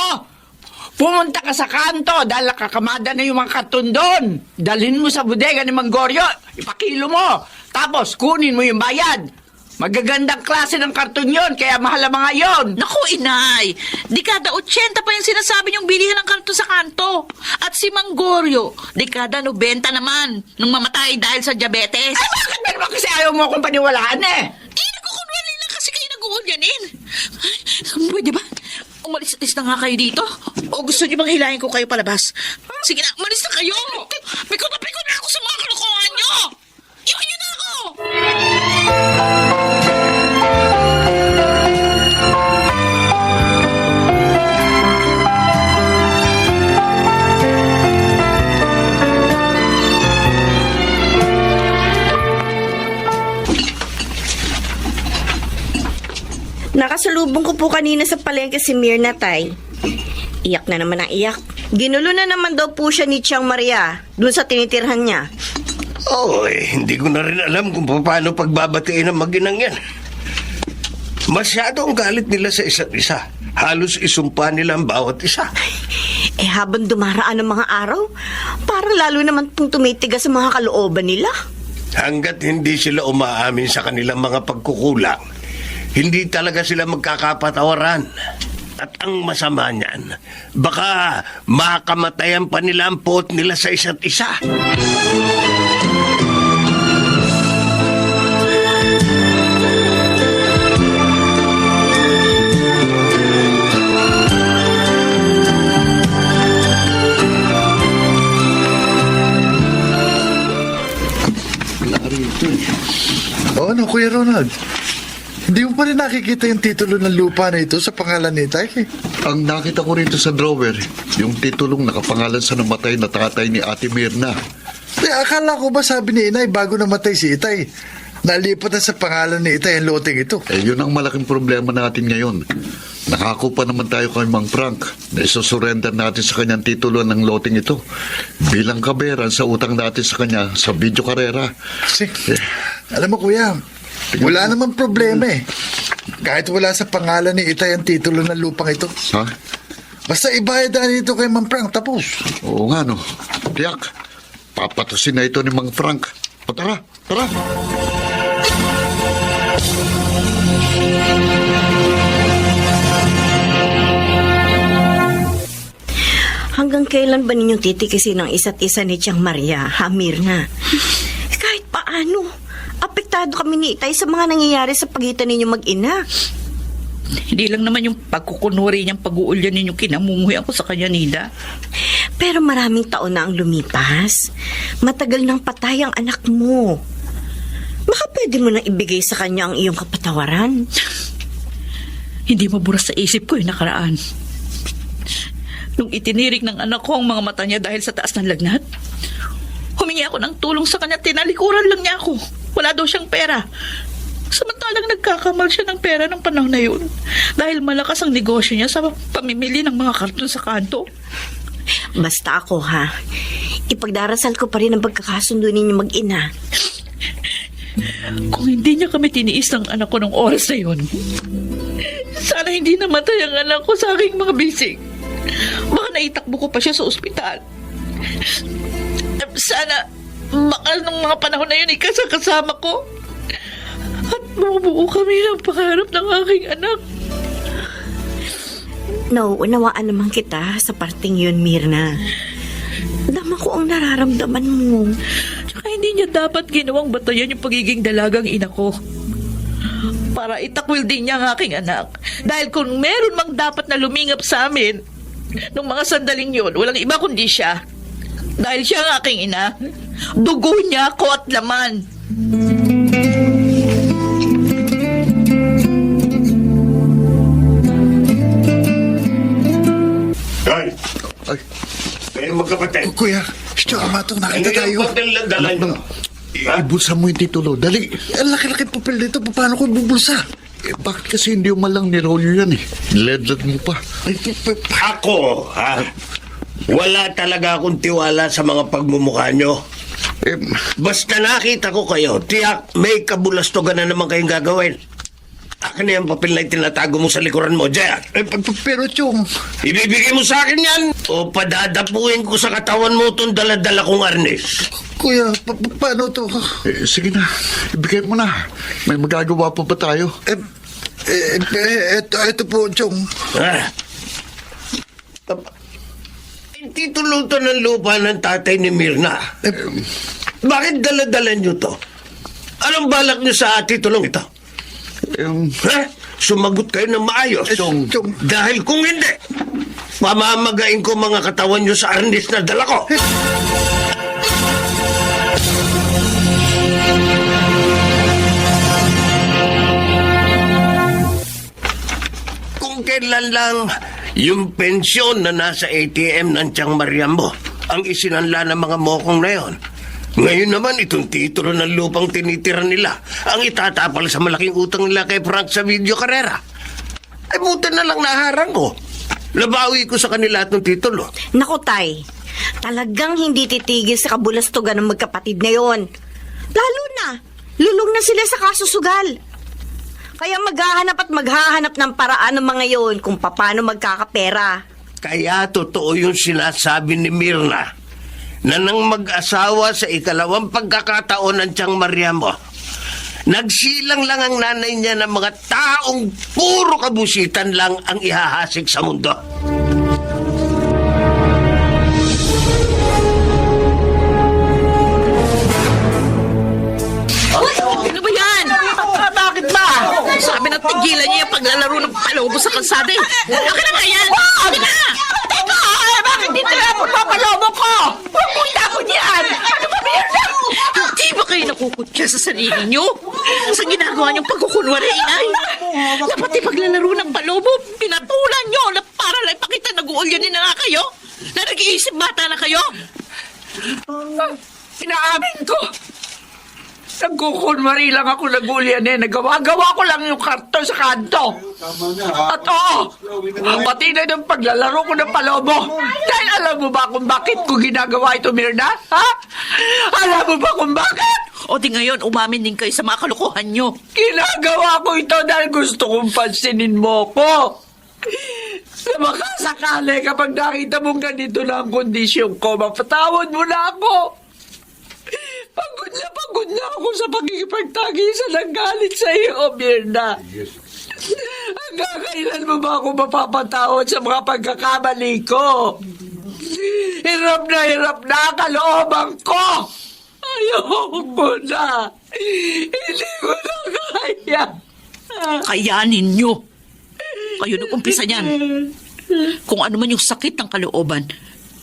Pumunta ka sa kanto dahil nakakamada na yung mga karton doon. Dalhin mo sa bodega ni Mang Goryo. Ipakilo mo. Tapos kunin mo yung bayad. Magagandang klase ng karton yon, kaya mahal ang mga yon. Naku, inay. Dekada 80 pa yung sinasabi niyong bilihan ng kanto sa kanto. At si Manggoryo, dekada 90 naman nung mamatay dahil sa diabetes. Ay, bakit ba naman kasi ayaw mo akong paniwalaan eh? Nagkukunwari lang kasi kayo nag-uunyanin. Pwede ba? Umalis-alis na nga kayo dito? O gusto niyo bang hilahin ko kayo palabas? Sige na, umalis na kayo! Pikot na ako sa mga kalokohan niyo! Iwan niyo na ako! Nakasalubong ko po kanina sa palengke si Myrna, tay. Iyak na naman ang iyak. Ginulo na naman daw po siya ni Chiang Maria dun sa tinitirhan niya. Oo, hindi ko na rin alam kung paano pagbabatiin ang mag-inang yan. Masyado ang galit nila sa isa't isa. Halos isumpa nila ang bawat isa. Habang dumaraan ang mga araw, parang lalo naman pong tumitigas sa mga kalooban nila. Hanggat hindi sila umaamin sa kanilang mga pagkukulang, hindi talaga sila magkakapatawaran. At ang masama niyan, baka makamatayan pa nila ang puot nila sa isa't isa. Oo, no, Kuya Ronald. Hindi mo pa rin nakikita yung titulo ng lupa na ito sa pangalan ni Itay. Ang nakita ko rito sa drawer, yung titulong nakapangalan sa namatay na tatay ni Ate Myrna. Akala ko ba sabi ni Inay bago namatay si Itay, nalipat na sa pangalan ni Itay ang loteng ito. Yun ang malaking problema natin ngayon. Nakako pa naman tayo kay Mang Frank na isusurrender natin sa kanyang titulo ng loting ito bilang kaberan sa utang natin sa kanya sa video karera. Kasi, alam mo kuya, wala namang problema eh. Kahit wala sa pangalan ni Itay ang titulo ng lupang ito. Ha? Basta ibayad na dito kay Mang Frank, tapos. Oo nga no. Tiyak, papatusin na ito ni Mang Frank. O tara, tara. Hanggang kailan ba ninyong titikisin ang isa't isa ni Tiang Maria, ha, Mirna? Kahit paano, apektado kami ni Itay sa mga nangyayari sa pagitan ninyo mag-ina. Hindi lang naman yung pagkukunwari niyang pag-uulyan ninyong kinamumuhian ko sa kanya, Nida. Pero maraming taon na ang lumipas. Matagal nang patay ang anak mo. Baka pwede mo nang ibigay sa kanya ang iyong kapatawaran. Hindi maburas sa isip ko yung nakaraan. Nung itinirik ng anak ko ang mga mata niya dahil sa taas ng lagnat, humingi ako ng tulong sa kanya, tinalikuran lang niya ako. Wala daw siyang pera. Samantalang nagkakamal siya ng pera ng panahon na yun dahil malakas ang negosyo niya sa pamimili ng mga karton sa kanto. Basta ako, ha, ipagdarasal ko pa rin ang pagkakasundo ninyo mag-ina. Kung hindi niya kami tiniis ng anak ko ng oras na yun, sana hindi namatay ang anak ko sa aking mga bisig. Baka naitakbo ko pa siya sa ospital. Sana baka nung mga panahon na yun ikasakasama ko at mabuo kami ng pangarap ng aking anak. Nauunawaan naman kita sa parting yun, Mirna. Dama ko ang nararamdaman mo. Tsaka hindi niya dapat ginawang batayan yung pagiging dalagang ina ko. Para itakwil din niya ang aking anak. Dahil kung meron mang dapat na lumingap sa amin, nung mga sandaling yun, walang iba kundi siya. Dahil siya ang aking ina, dugo niya ako at laman. Ay! Ay, Kayo magkapatid. Kuya, siya, amatong nakita tayo. Ano yung dala nyo? ibulsa mo yung titulo. Dali. Ang laki-laki papel dito, paano ko bubulsa? Bakit kasi hindi mo malang nirolyo yan eh? Ledlad mo pa. Ako, ha? Wala talaga akong tiwala sa mga pagmumukha nyo. Basta nakita ko kayo, tiyak may kabulastogan na naman kayong gagawin. Akin na yung papel na itinatago mo sa likuran mo, Jack. Pero, Chong, Ibibigay mo sa akin yan o padadapuin ko sa katawan mo itong daladala kong arnes. Kuya, paano to? Sige na, ibigay mo na. May magagawa pa ba tayo? Eto po, Chong. Ah. Titulo to ng lupa ng tatay ni Mirna. Bakit daladala nyo to? Anong balak nyo sa titulong ito? Ha? Sumagot kayo ng maayos. Chong. Dahil kung hindi, pamamagain ko mga katawan nyo sa arnis na dala ko. Kung kailan lang yung pensyon na nasa ATM ng Tiang Maria mo ang isinanla ng mga mokong na yon. Ngayon naman, itong titulo ng lupang tinitira nila ang itatapal sa malaking utang nila kay Frank sa video karera. Ay, buta na lang naharang ko. Nabawi ko sa kanila itong titulo. Naku, Tay, talagang hindi titigil sa kabulastugan ng magkapatid na yon. Lalo na, lulong na sila sa kasusugal. Kaya maghahanap ng paraan ng mga yon kung paano magkakapera. Kaya totoo yung sinasabi ni Mirna na nang mag-asawa sa ikalawang pagkakataon ng Tiang Maria mo, nagsilang lang ang nanay niya ng mga taong puro kabusitan lang ang ihahasik sa mundo. Ano ba yan? Bakit ba? Sabi na tigilan niya yung paglalaro ng palobo sa kalsada eh. Akin na nga yan! Akin na! Teka! Bakit dito na papalobo ko? Pupunta ko niyan! Ano ba Mirna? Hindi ba kayo nakukutya sa sarili niyo? Sa ginagawa niyong pagkukunwari, inay? Dapat ipaglalaro ng palobo, pinatulan niyo na para lang ipakita nag-uulyanin na nga kayo? Na nag-iisip bata na kayo? Inaamin ko. Nagkukunwari lang ako nag-ulyan eh. Nagawa-gawa ko lang yung karton sa kanto. At oo, pati na ng paglalaro ko ng palobo. Dahil alam mo ba kung bakit ko ginagawa ito, Mirna? Ha? Alam mo ba kung bakit? O di ngayon, umamin din kayo sa mga kalokohan niyo. Ginagawa ko ito dahil gusto kong pansinin mo ko. Na makasakali kapag nakita mong ganito na ang kondisyon ko, mapatawad mo na ako. Pagod na ako sa pagkikipagtagisan ng galit sa iyo, Mirna. Hanggang kailan mo ba ako mapapatawad sa mga pagkakamali ko? Hirap na ang kalooban ko! Ayoko na! Hindi ko na kaya! Kayanin nyo. Kayo nag-umpisa niyan. Kung ano man yung sakit ng kalooban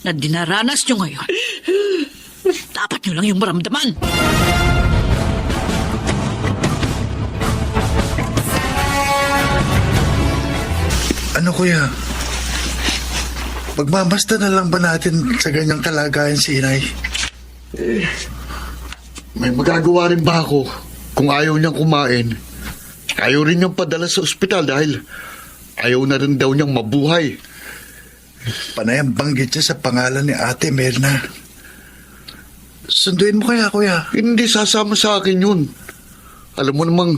na dinaranas nyo ngayon, dapat nyo lang yung maramdaman. Ano kuya? Magmamasta na lang ba natin sa ganyang kalagayan si inay? May magagawa rin ba ako kung ayaw niyang kumain? Ayaw rin niyang padala sa ospital dahil ayaw na rin daw niyang mabuhay. Panay ang banggit niya sa pangalan ni Ate Merna. Sunduin mo kaya, kuya? Hindi sasama sa akin yun. Alam mo namang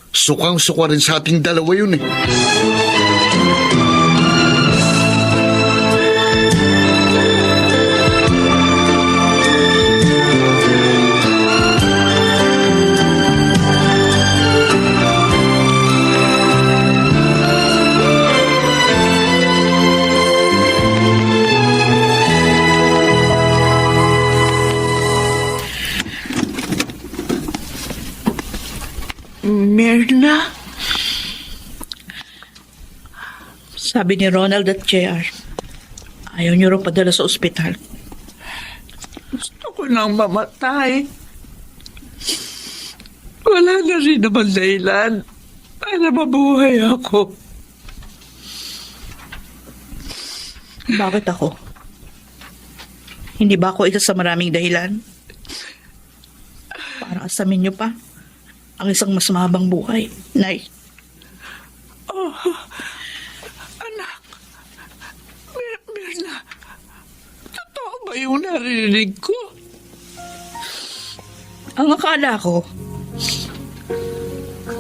sukang-suka rin sa ating dalawa yun eh. Mirna? Sabi ni Ronald at JR, ayaw niyo rin padala sa ospital. Gusto ko nang mamatay. Wala na rin naman dahilan para mabuhay ako. Bakit ako? Hindi ba ako isa sa maraming dahilan? Para asamin niyo pa ang isang mas mahabang buhay, Nay. Anak, Mirna, totoo ba yung narinig ko? Ang akala ko,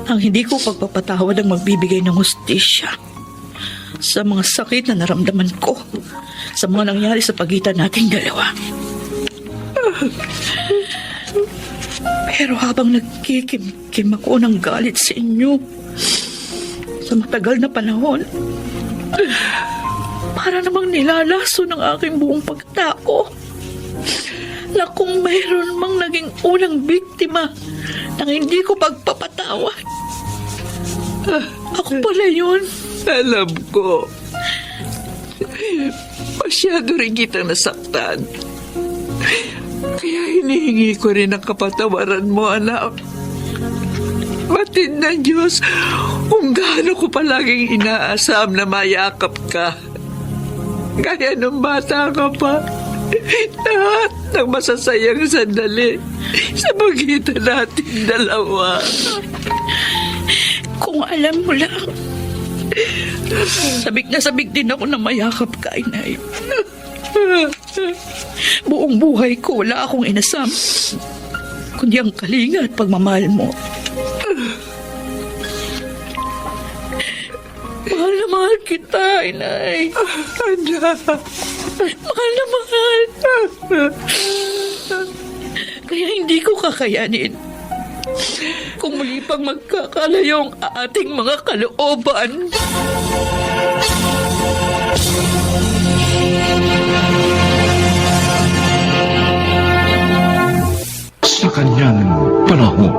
ang hindi ko pagpapatawad ang magbibigay ng hustisya sa mga sakit na naramdaman ko sa mga nangyari sa pagitan nating dalawa. Pero habang nagkikimkim ako ng galit sa inyo sa matagal na panahon, para namang nilalaso ng aking buong pagtao na kung mayroon mang naging unang biktima ng hindi ko pagpapatawad, ako pala yun. Alam ko. Masyado rin kitang nasaktan. Kaya hinihingi ko rin ang kapatawaran mo, anak. Batid ng Diyos kung gaano ko palaging inaasam na mayakap ka. Kaya nung bata ka pa, lahat ng masasayang sandali sa pagitan natin dalawa. Kung alam mo lang, sabik na sabik din ako na mayakap ka, Inay. Buong buhay ko wala akong inasam, kundi ang kalinga at pagmamahal mo. Mahal na mahal kita, Inay. Anak. Mahal na mahal. Kaya hindi ko kakayanin kung muli pang magkakalayo ang ating mga kalooban. Sa kanyang panahon,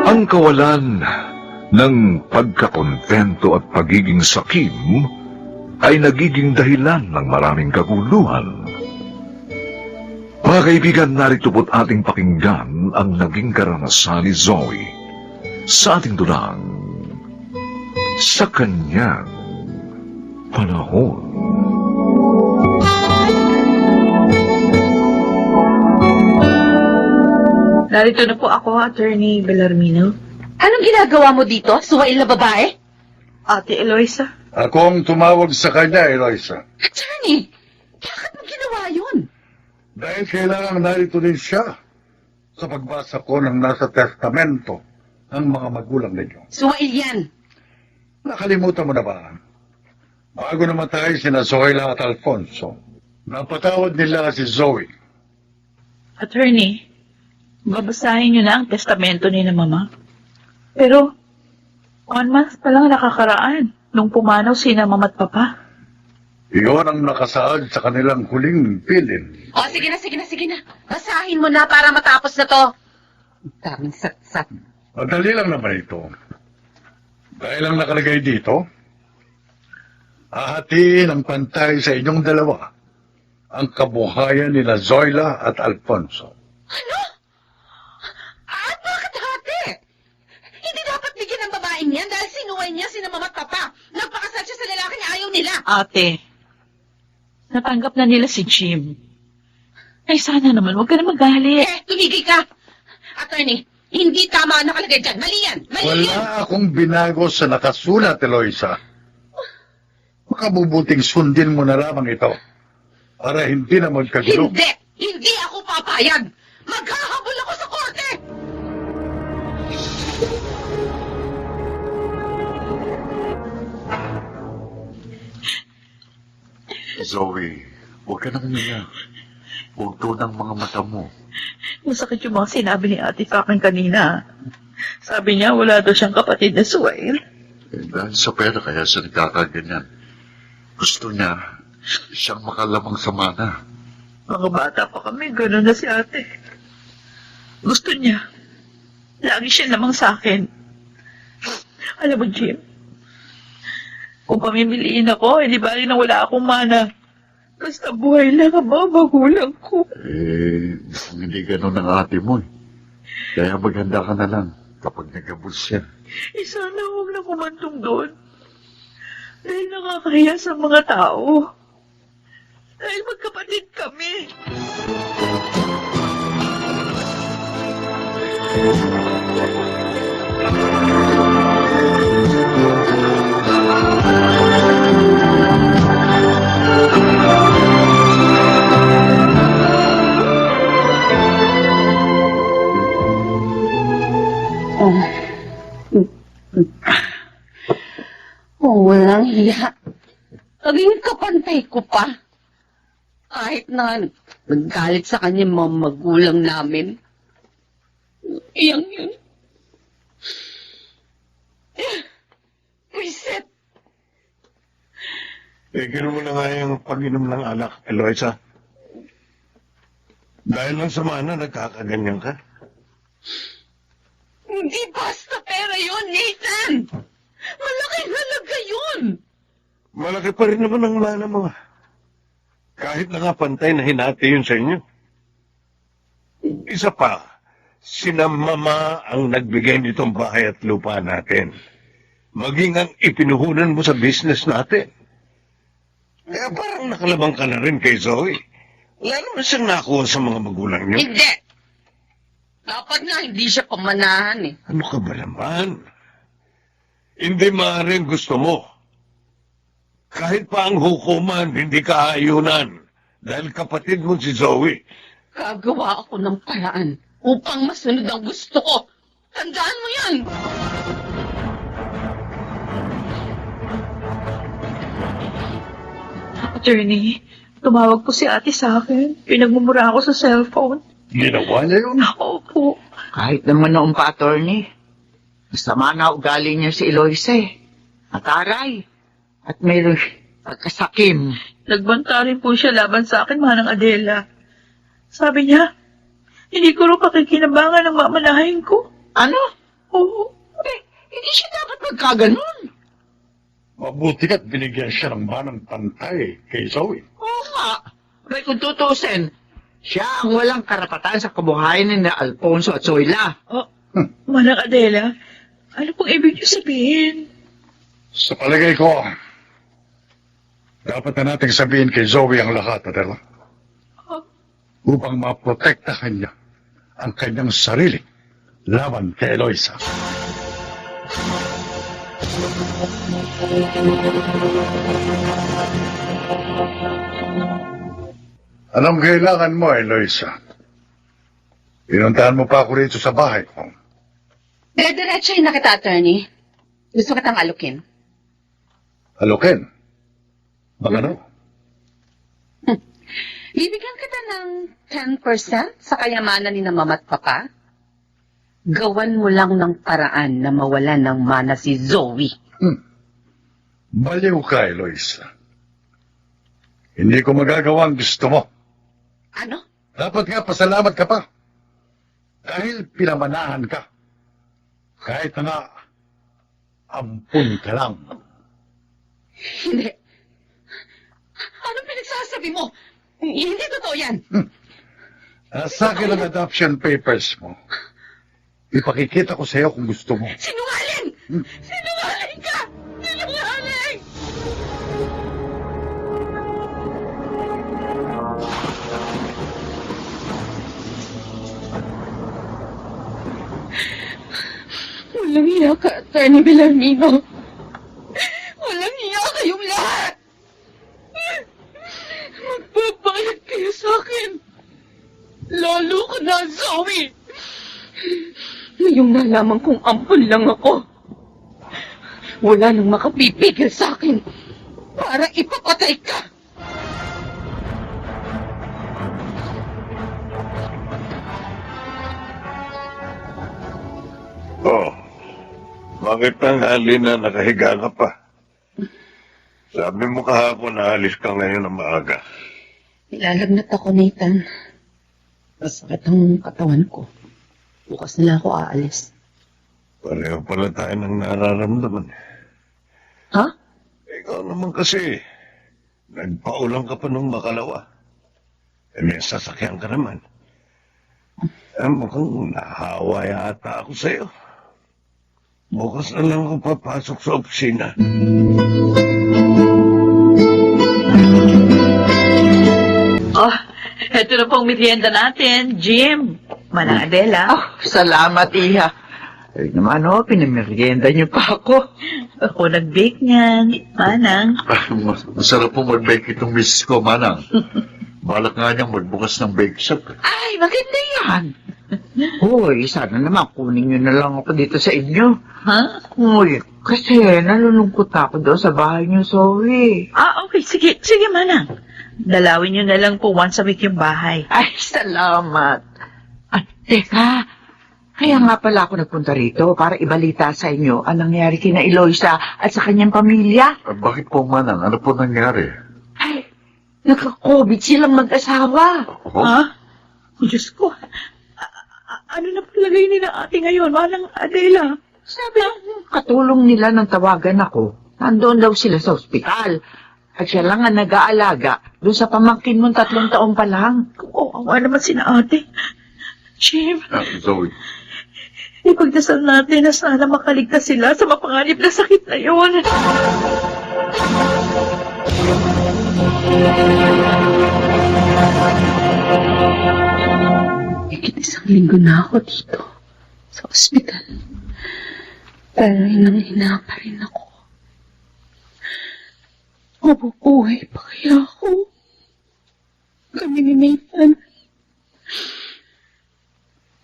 ang kawalan ng pagkakontento at pagiging sakim ay nagiging dahilan ng maraming kaguluhan. Mga kaibigan, narito po't ating pakinggan ang naging karanasan ni Zoe sa ating dulang Sa Kanyang Panahon. Narito na po ako, Attorney Bellarmino. Anong ginagawa mo dito? Suwail na babae? Ate Eloisa. Akong tumawag sa kanya, Eloisa. Attorney, bakit mo ginawa yun? Dahil kailangan narito din siya sa pagbasa ko ng nasa testamento ng mga magulang ninyo. Suwail yan. Nakalimutan mo na ba? Bago namatay sina Zoila at Alfonso, napatawad nila si Zoe. Attorney, babasahin niyo na ang testamento ni na Mama. Pero, 1 month pa lang nakakaraan. nung pumanaw sina mama at papa. Iyon ang nakasaad sa kanilang huling bilin. O, sige na. Basahin mo na para matapos na to. Ang daming satsat. Madali lang naman ito. Dahil ang nakalagay dito, hahatiin ang pantay sa inyong dalawa ang kabuhayan nila Zoila at Alfonso. Ano? At bakit hati? Hindi dapat bigyan ng babaeng yan dahil sinuway niya sina mama at papa. Nagpakasal siya sa lalaking ayaw nila. Ate, natanggap na nila si Jim. Ay, sana naman, huwag ka na magalit. Tumigil ka. Attorney, hindi tama ang nakalagay dyan. Mali yan. Wala akong binago sa nakasulat, Eloisa. Makabubuting sundin mo na lamang ito para hindi na magkagulo. Hindi ako papayag. Maghahabol ako sa korte. Zoe, huwag ka nang umiyak. Huwag ng mga mata mo. Masakit yung mga sinabi ni ate sa akin kanina. Sabi niya, wala daw siyang kapatid na Suwail. Dahil sa pera kaya siya nagkakaganyan. Gusto niya siyang makalamang sa mana. Mga bata pa kami, gano'n na si ate. Gusto niya. Lagi siya lamang sa akin. Alam mo, Jim, kung pamimiliin ako, hindi ba rin na wala akong mana. Basta buhay lang ang mga magulang ko. Hindi ganun ang ate mo. Kaya maghanda ka na lang kapag nagabos siya. Sana huwag na kumantong doon. Dahil nakakahiya sa mga tao. Dahil magkapatid kami. Walang hiya. Naging kapantay ko pa. Kahit na naggalit sa kanya mga magulang namin. Iyang yun. Reset. Tigil mo na nga yung pag-inom ng alak, Eloisa. Dahil lang sa mana, nagkakaganyan ka. Hindi basta pera yun, Nathan. Malaking halaga yun. Malaki pa rin naman ang mana mo. Kahit na nga pantay na hinati yun sa inyo. Isa pa, sina mama ang nagbigay nitong bahay at lupa natin. Maging ang ipinuhunan mo sa business natin. Kaya parang nakalabang ka na rin kay Zoe. Wala naman siyang nakuha sa mga magulang niyo. Hindi. Dapat nga hindi siya pamanahan eh. Ano ka ba naman? Hindi maaaring gusto mo. Kahit pa ang hukuman, hindi ka ayunan. Dahil kapatid mo si Zoe. Gagawa ako ng paraan upang masunod ang gusto ko. Tandaan mo yan! Attorney, tumawag po si ate sa akin. Pinagmumura ako sa cellphone. Ginawa niya yun? Opo. Kahit naman noong pa, attorney. Masama na ugali niya si Eloise. Mataray. At mayroon pagkasakim. Nagbanta rin po siya laban sa akin, Manang Adela. Sabi niya, hindi ko rin pakikinabangan ang mamanahin ko. Ano? Oo. Hindi siya dapat magkaganon. Mabuti at binigyan siya ng manang pantay kay Zoe. Oo nga. May kung tutusin, siya ang walang karapatan sa kabuhayan ni Alfonso at Zoila. Oh, Manang Adela, ano pong ibig niyo sabihin? Sa palagay ko, dapat na nating sabihin kay Zoe ang lahat, Adela. Upang maprotektahan niya ang kanyang sarili laban kay Eloisa. Anong kailangan mo, Eloisa? Pinuntahan mo pa ako rito sa bahay ko. Diretso na kita, attorney. Gusto kitang alukin. Alukin? Ano? Bibigyan kita ng 10% sa kayamanan ni na mama at papa. Gawan mo lang ng paraan na mawalan ng mana si Zoe. Baliw ka, Eloisa. Hindi ko magagawa ang gusto mo. Ano? Dapat nga pasalamat ka pa. Dahil pinamanahan ka. Kahit na nga, ampun ka lang. Hindi. Anong pinagsasabi mo? Hindi totoo yan. Nasa akin ang adoption papers mo. Ipakikita ko sa'yo kung gusto mo. Sinungaling! Sinungaling ka! Sinungaling! Walang iya ka, Atty. Villarmino. Walang iya kayong lahat! Magbabayad kayo sa akin! Lalo ka na, Zoe! Ngayong nalaman kong ampun lang ako, wala nang makapipigil sa akin para ipapatay ka! Oh, bakit tanghali na nakahiga ka pa? Sabi mo kahapon na alis ka ngayon ng maaga. Nilalagnat ako, Nathan. Masakit ang katawan ko. Bukas na lang ako aalis. Pareho pala tayo ng nararamdaman. Ha? Ikaw naman kasi, nagpaulang ka pa nung makalawa. Eh, may sasakyan ka naman. Mukhang nahawa yata ako sa'yo. Bukas na lang ako papasok sa opisina. Oh, eto na pong merienda natin, Jim. Manang Adela. Oh, salamat, Iha. Ay naman, pinamerienda niyo pa ako. Ako nag-bake niyan. Manang. Masarap po mag-bake itong miss ko, Manang. Balak nga niyang magbukas ng bake shop. Ay, maganda yan. Hoy, sana naman kunin niyo na lang ako dito sa inyo. Ha? Uy, kasi nalulungkot ako doon sa bahay niyo, Zoe. Ah, okay. Sige, sige, Manang. Dalawin niyo na lang po once a week yung bahay. Ay, salamat. At teka, kaya nga pala ako nagpunta rito para ibalita sa inyo ang nangyari kina Eloisa at sa kanyang pamilya. Bakit po, Manang? Ano po nangyari? Ay, nagka-COVID silang mag-asawa. Oh? Ha? Oh, Diyos ko. Ano na palagay nila ate ngayon, Manang Adela? Sabi ng katulong nila nang tawagan ako, nandoon daw sila sa ospital. At siya lang ang nag-aalaga doon sa pamangkin mong 3 taon pa lang. Oo, awa naman sina ate. Jim, Zoe. ipagdasal natin na sana makaligtas sila sa mapanganib na sakit na yun. Higit 1 linggo na ako dito, sa ospital. Pero hinang-hina pa rin ako. Mabubuhay pa kaya ako? Kami ni Nathan.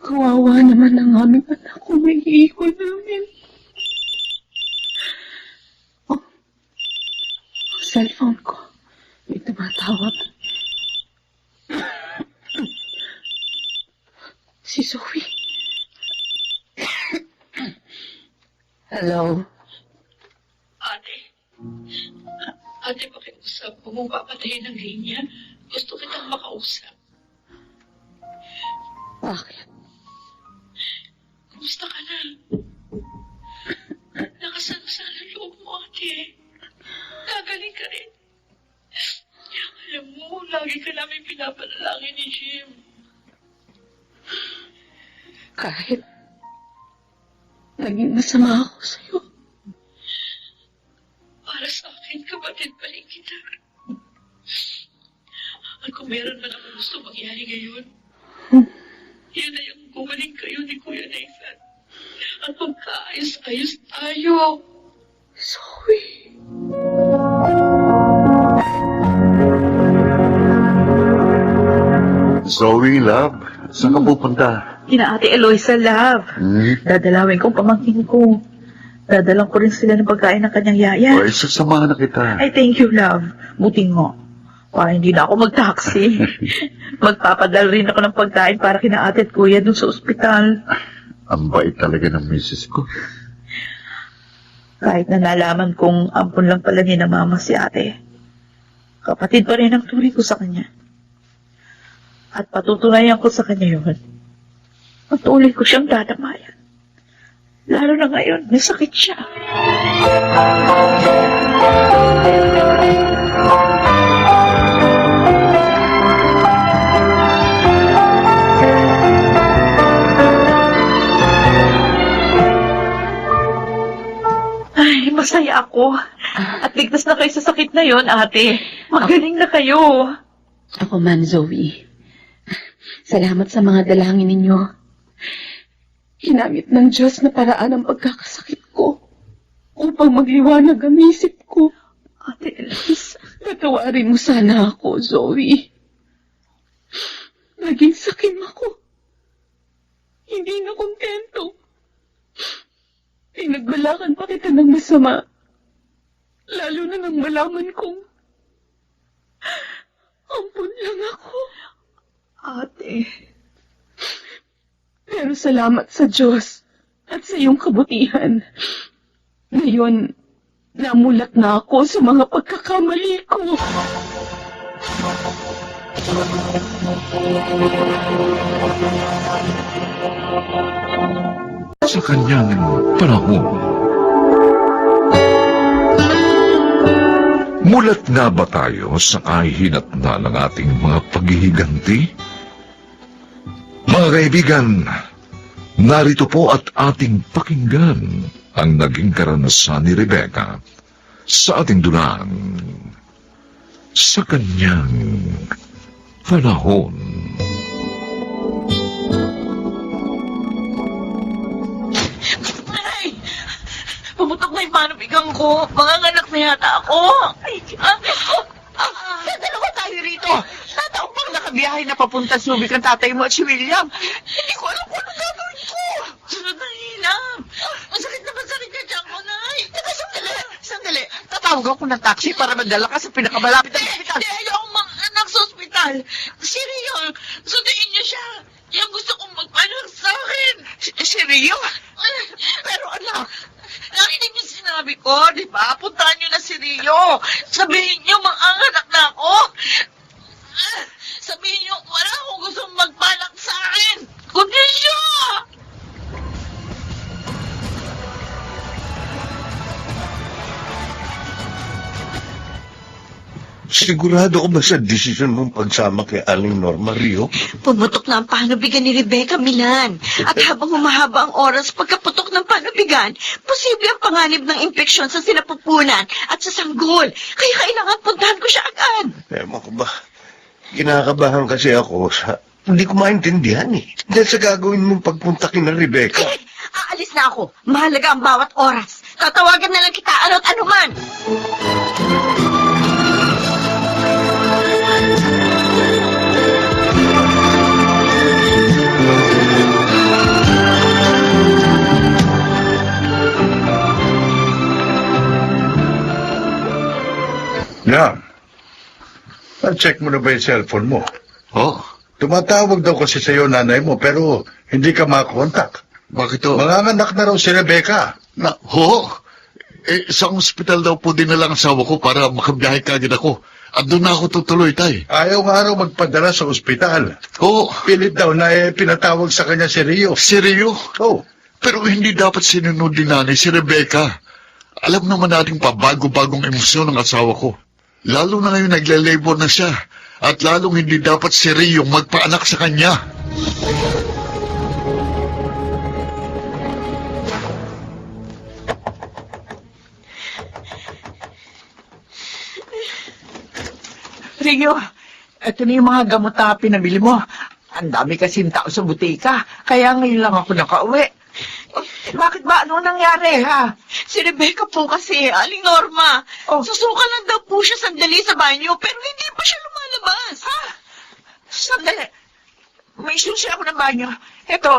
Kawawa naman ang aming anak kung may iikot namin. Oh, ang cellphone ko. May tumatawag. Si Zoe. Hello? Ate, pakiusap. Kung mo papatayin ng linya, gusto kitang makausap. Bakit? Kumusta ka na? Nakasana-sana loob mo, ate. Gagaling ka rin. Alam mo, lagi ka namin pinapanalangin ni Jim. Kahit naging masama ako sa'yo. Para sa akin, kapatid pa rin kita. At kung meron man ako gusto mangyari ngayon, yun na yung gumaling kayo ni Kuya Nathan. At magkaayos-ayos tayo. Zoe. Zoe, love. Saan ka pupunta? Kina ate Eloisa, love. Dadalawin kong pamangkin ko. Dadalang ko rin sila ng pagkain ng kanyang yaya. Ay, sasamahan na kita. Ay, thank you, love. Buti mo. Para hindi na ako mag-taxi. Magpapadala rin ako ng pagkain para kina ate at kuya dun sa ospital. Ang bait talaga ng misis ko. Kahit na nalaman kong ampun lang pala ni na mama si ate, kapatid pa rin ang turing ko sa kanya. At patutunayan ko sa kanya yun. Patuloy ko siyang dadamayan. Lalo na ngayon, may sakit siya. Ay, masaya ako. At ligtas na kayo sa sakit na yon, ate. Magaling na kayo. Ako man, Zoe. Salamat sa mga dalangin ninyo. Ginamit ng Diyos na paraan ang pagkakasakit ko upang magliwanag ang isip ko. Ate Elise. Patawarin mo sana ako, Zoe. Naging sakim ako. Hindi na kontento. Pinagbalakan pa kita ng masama. Lalo na nang malaman kong ampun lang ako. Ate. Pero salamat sa Diyos at sa iyong kabutihan. Ngayon, namulat na ako sa mga pagkakamali ko. Sa kanyang panahon. Mulat nga ba tayo sa kahihinatnan ng ating mga paghihiganti? Mga kaibigan, narito po at ating pakinggan ang naging karanasan ni Rebecca sa ating dulang sa kanyang panahon. Ay! Pumutok na yung panubigang ko. Mga anak na yata ako. Ay, dalawa tayo rito. Tataong pang nakabiyahe na papunta Subic ang tatay mo at si William. Hindi ko alam kung anong gagawin ko. Sandali lang. Ang sakit naman sa rin ko, Nay. Teka, sandali. Tatawag ako ng taxi para madala ka sa pinakamalapit na ospital. Hindi, ayoko anak sa ospital. Si Rio, sunduin niyo siya. Yung gusto kong magpanak sa akin. Si Rio? Pero anak, narinig niyo sinabi ko, di ba? Puntahan niyo na si Rio. Sabihin niyo, mang-anak na ako. Sabihin niyo, wala akong gustong magpanak sa akin. Kundi siya! Sigurado ko ba sa desisyon mong pagsama kay Aling Norma, Rio? Pumutok na ang panubigan ni Rebecca Milan. At habang humahaba ang oras pagkaputok ng panubigan, posible ang panganib ng infeksyon sa sinapupunan at sa sanggol. Kaya kailangan puntahan ko siya agad. Ewan ko ba? Kinakabahan kasi ako sa... Hindi ko maintindihan eh. Dahil sa gagawin mong pagpunta kina Rebecca. Aalis na ako. Mahalaga ang bawat oras. Tatawagan na lang kita ano't anuman. Yan. Na-check mo na ba yung cellphone mo? Oh, Tumatawag daw kasi sa'yo nanay mo pero hindi ka makakontak. bakit to? Manganganak na raw si Rebecca. Sa ospital daw po dinala ang asawa ko para makabiyahe kagad ako. At doon na ako tutuloy, tay. Ayaw nga raw magpadala sa ospital. Oo, Pilit daw na pinatawag sa kanya si Rio. si Rio. Oh, Pero hindi dapat sinunod din nanay si Rebecca. Alam naman natin pa bago-bagong emosyon ng asawa ko. Lalo na ngayon nagle-labor na siya. At lalong hindi dapat si Rio magpaanak sa kanya. Rio, ito na yung mga gamot na pinamili mo. Ang dami kasing tao sa butika, kaya ngayon lang ako nakauwi. Bakit ba? Ano nangyari, ha? Si Rebecca po kasi, Aling Norma. Oh. Susuka lang daw po siya sandali sa banyo, pero hindi pa siya lumalabas. Ha? Sandali. May susi ako ng banyo. Ito.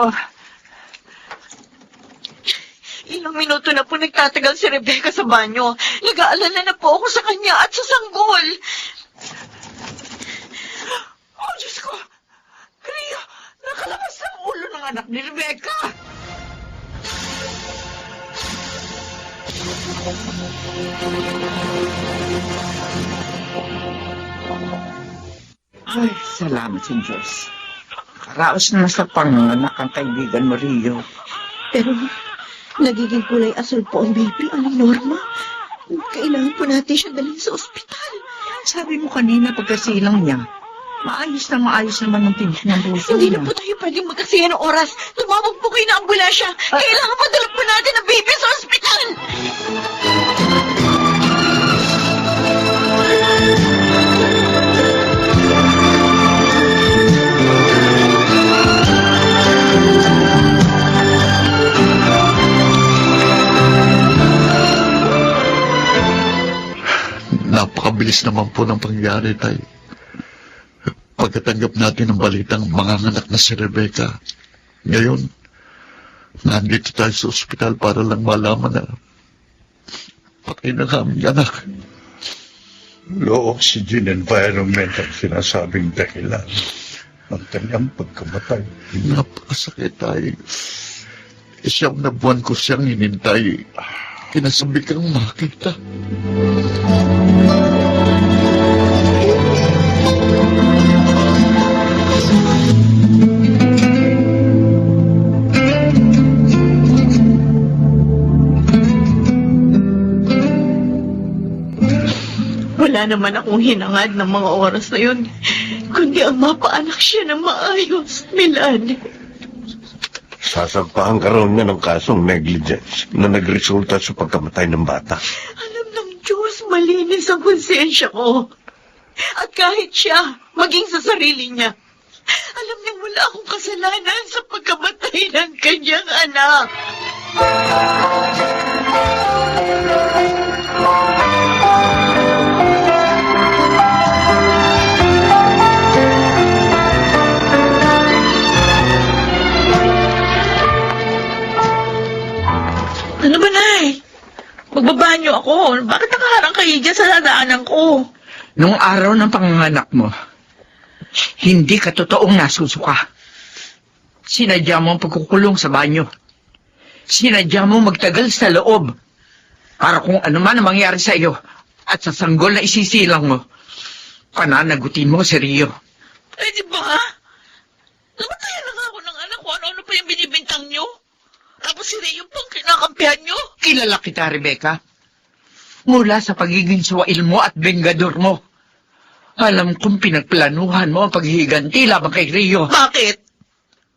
Ilang minuto na po nagtatagal si Rebecca sa banyo. Nag-aalala na po ako sa kanya at sa sanggol. Oh, Diyos ko! Rio, nakalabas ng ulo ng anak ni Rebecca! Ay, salamat sa Diyos. Karaos na sa panganak ang kaibigan mo, Rio. Pero, nagiging kulay asul po ang baby, Aling Norma. Kailangan po natin siya dalhin sa ospital. Sabi mo kanina pagkasilang niya, maayos naman ang tinik ng puso Hindi niya. na po tayo pwedeng magkasiya ng oras. Tumawag po kayo ng ambulansya. Kailangan madala po natin ang baby sa ospital. Napakabilis naman po ng pangyari, Tay. Pagkatanggap natin ng balitang manganganak na si Rebecca, ngayon, nandito tayo sa ospital para lang malaman na patay na kami, anak. Low oxygen environment ang sinasabing dahilan ng kanyang pagkamatay. Napakasakit, Tay. Isang na buwan ko siyang hinintay. Kinasabi kang makita. Wala naman akong hinangad ng mga oras na yun, kundi ang mapaanak siya ng maayos, Milan. Sasampahan ka raw niya ng kasong negligence na nagresulta sa pagkamatay ng bata. Alam ng Diyos, malinis ang konsensya ko. At kahit siya, maging sa sarili niya, alam niyang wala akong kasalanan sa pagkamatay ng kanyang anak. Ano ba, Nay? Magbabanyo ako. Bakit nakaharang kayo dyan sa dadaanan ko? Nung araw ng panganganak mo, hindi ka totoong nasusuka. Sinadya mo ang pagkukulong sa banyo. Sinadya mo magtagal sa loob para kung ano man ang mangyari sa iyo at sa sanggol na isisilang mo, pananagutin mo si Rio. Eh, di ba? Namatayan na nga ako ng anak ko. Ano-ano pa yung binibintang nyo? Tapos si Rio pang kinakampihan nyo? Kilala kita, Rebecca. Mula sa pagiging suwail mo at bengador mo. Alam kong pinagplanuhan mo ang paghihiganti labang kay Rio. Bakit?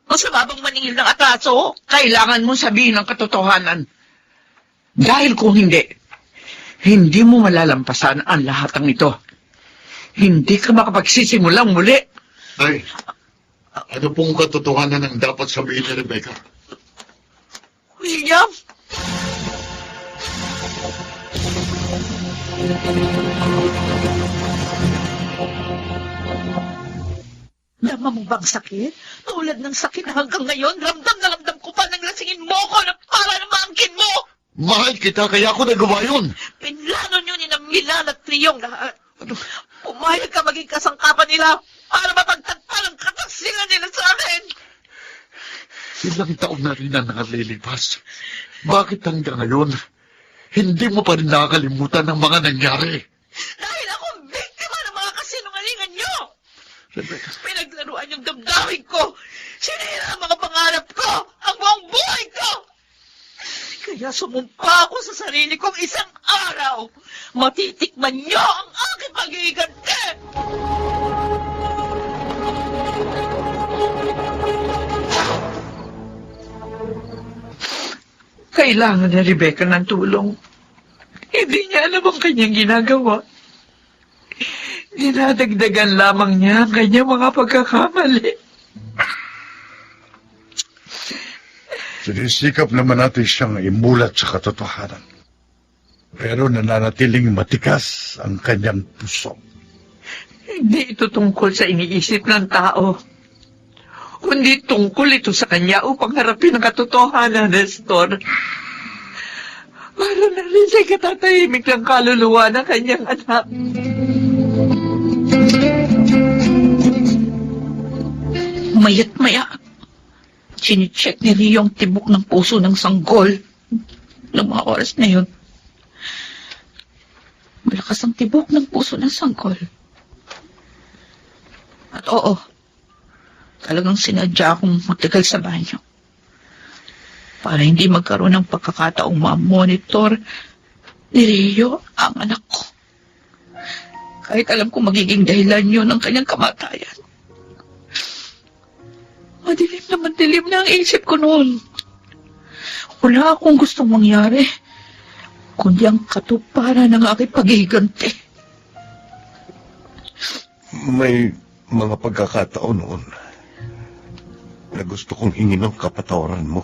Masama bang maningil ng atraso? Kailangan mo sabihin ang katotohanan. Dahil kung hindi, hindi mo malalampasan ang lahat ng ito. Hindi ka makapagsisimulang muli. Tay, ano pong katotohanan ang dapat sabihin ni Rebecca? William? Dama mo bang sakit? Tulad ng sakit na hanggang ngayon, ramdam na ramdam ko pa nang lasingin mo ko na para na maangkin mo! Mahal kita, kaya ako nagawa yun. Pinlano nyo ni na Milan at Triyong lahat. Pumayag ka maging kasangkapan nila para mapagtagpan ang katasingan nila sa akin. Ilang taon na rin ang nakalilipas. Bakit hanggang ngayon, hindi mo pa rin nakakalimutan ang mga nangyari? Dahil ako ang biktima ng mga kasinungalingan nyo! Rebecca, Pinaglaruan yung damdamin ko! Sinira ang mga pangarap ko! Ang buong buhay ko! Kaya sumumpa ako sa sarili kong isang araw! Matitikman nyo ang aking pag-iiganti! Kailangan ni Rebecca ng tulong. Hindi niya alam ang kanyang ginagawa. Dinadagdagan lamang niya ang kanyang mga pagkakamali. Sinisikap naman natin siyang imulat sa katotohanan. Pero nananatiling matigas ang kanyang puso. Hindi ito tungkol sa iniisip ng tao. Kundi tungkol ito sa kanya upang harapin ang katotohanan, Nestor. Para na rin siya katatahimik ng kaluluwa ng kanyang anak. Mayat maya, sinicheck ni Rio ang tibok ng puso ng sanggol. Noong mga oras na yun, malakas ang tibok ng puso ng sangkol. At oo, talagang sinadya akong magtagal sa banyo. Para hindi magkaroon ng pagkakataong ma-monitor ni Rio ang anak ko. Kahit alam ko magiging dahilan yun ng kanyang kamatayan. Madilim na ang isip ko noon. Wala akong gustong mangyari, kundi ang katuparan ng aking paghihiganti. May mga pagkakataon noon na gusto kong hingin ng kapatawaran mo.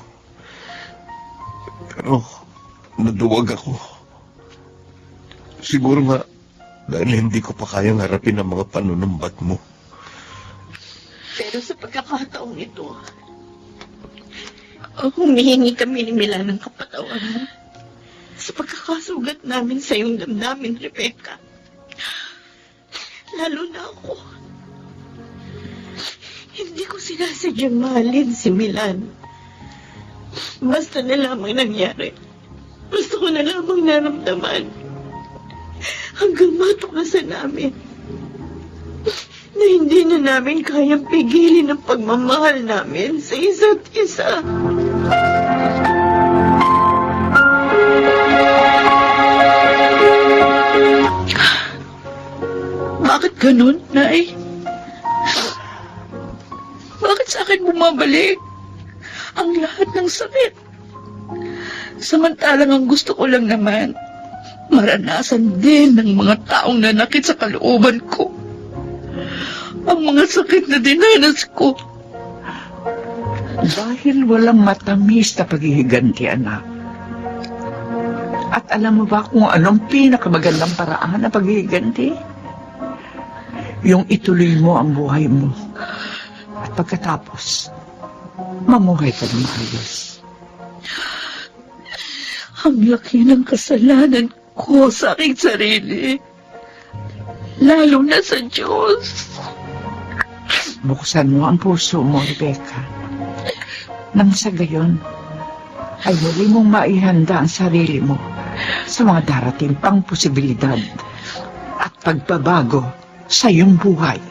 Pero naduwag ako. Siguro nga dahil hindi ko pa kayang harapin ang mga panunumbat mo. Pero sa pagkakataong ito, Humihingi kami ni Milan ng kapatawaran sa pagkakasugat namin sa iyong damdamin, Rebecca. Lalo na ako. Hindi ko sinasadyang mahalin si Milan. Basta na lamang nangyari. Gusto ko na lamang naramdaman. Hanggang matuklasan namin na hindi na namin kayang pigilin ang pagmamahal namin sa isa't isa. bakit ganun, Nay? Bakit sa akin bumabalik ang lahat ng sakit? Samantalang ang gusto ko lang naman, maranasan din ng mga taong nanakit sa kalooban ko. Ang mga sakit na dinanas ko. Dahil walang matamis na paghihiganti, anak. At alam mo ba kung anong pinakamagandang paraan na paghihiganti? Yung ituloy mo ang buhay mo. At pagkatapos, mamuhay ka ng maayos. Ang laki ng kasalanan ko sa aking sarili. Lalo na sa Diyos. Buksan mo ang puso mo, Rebecca. Nang sa gayon, ay muli mong maihanda ang sarili mo sa mga darating pang posibilidad at pagbabago sa iyong buhay.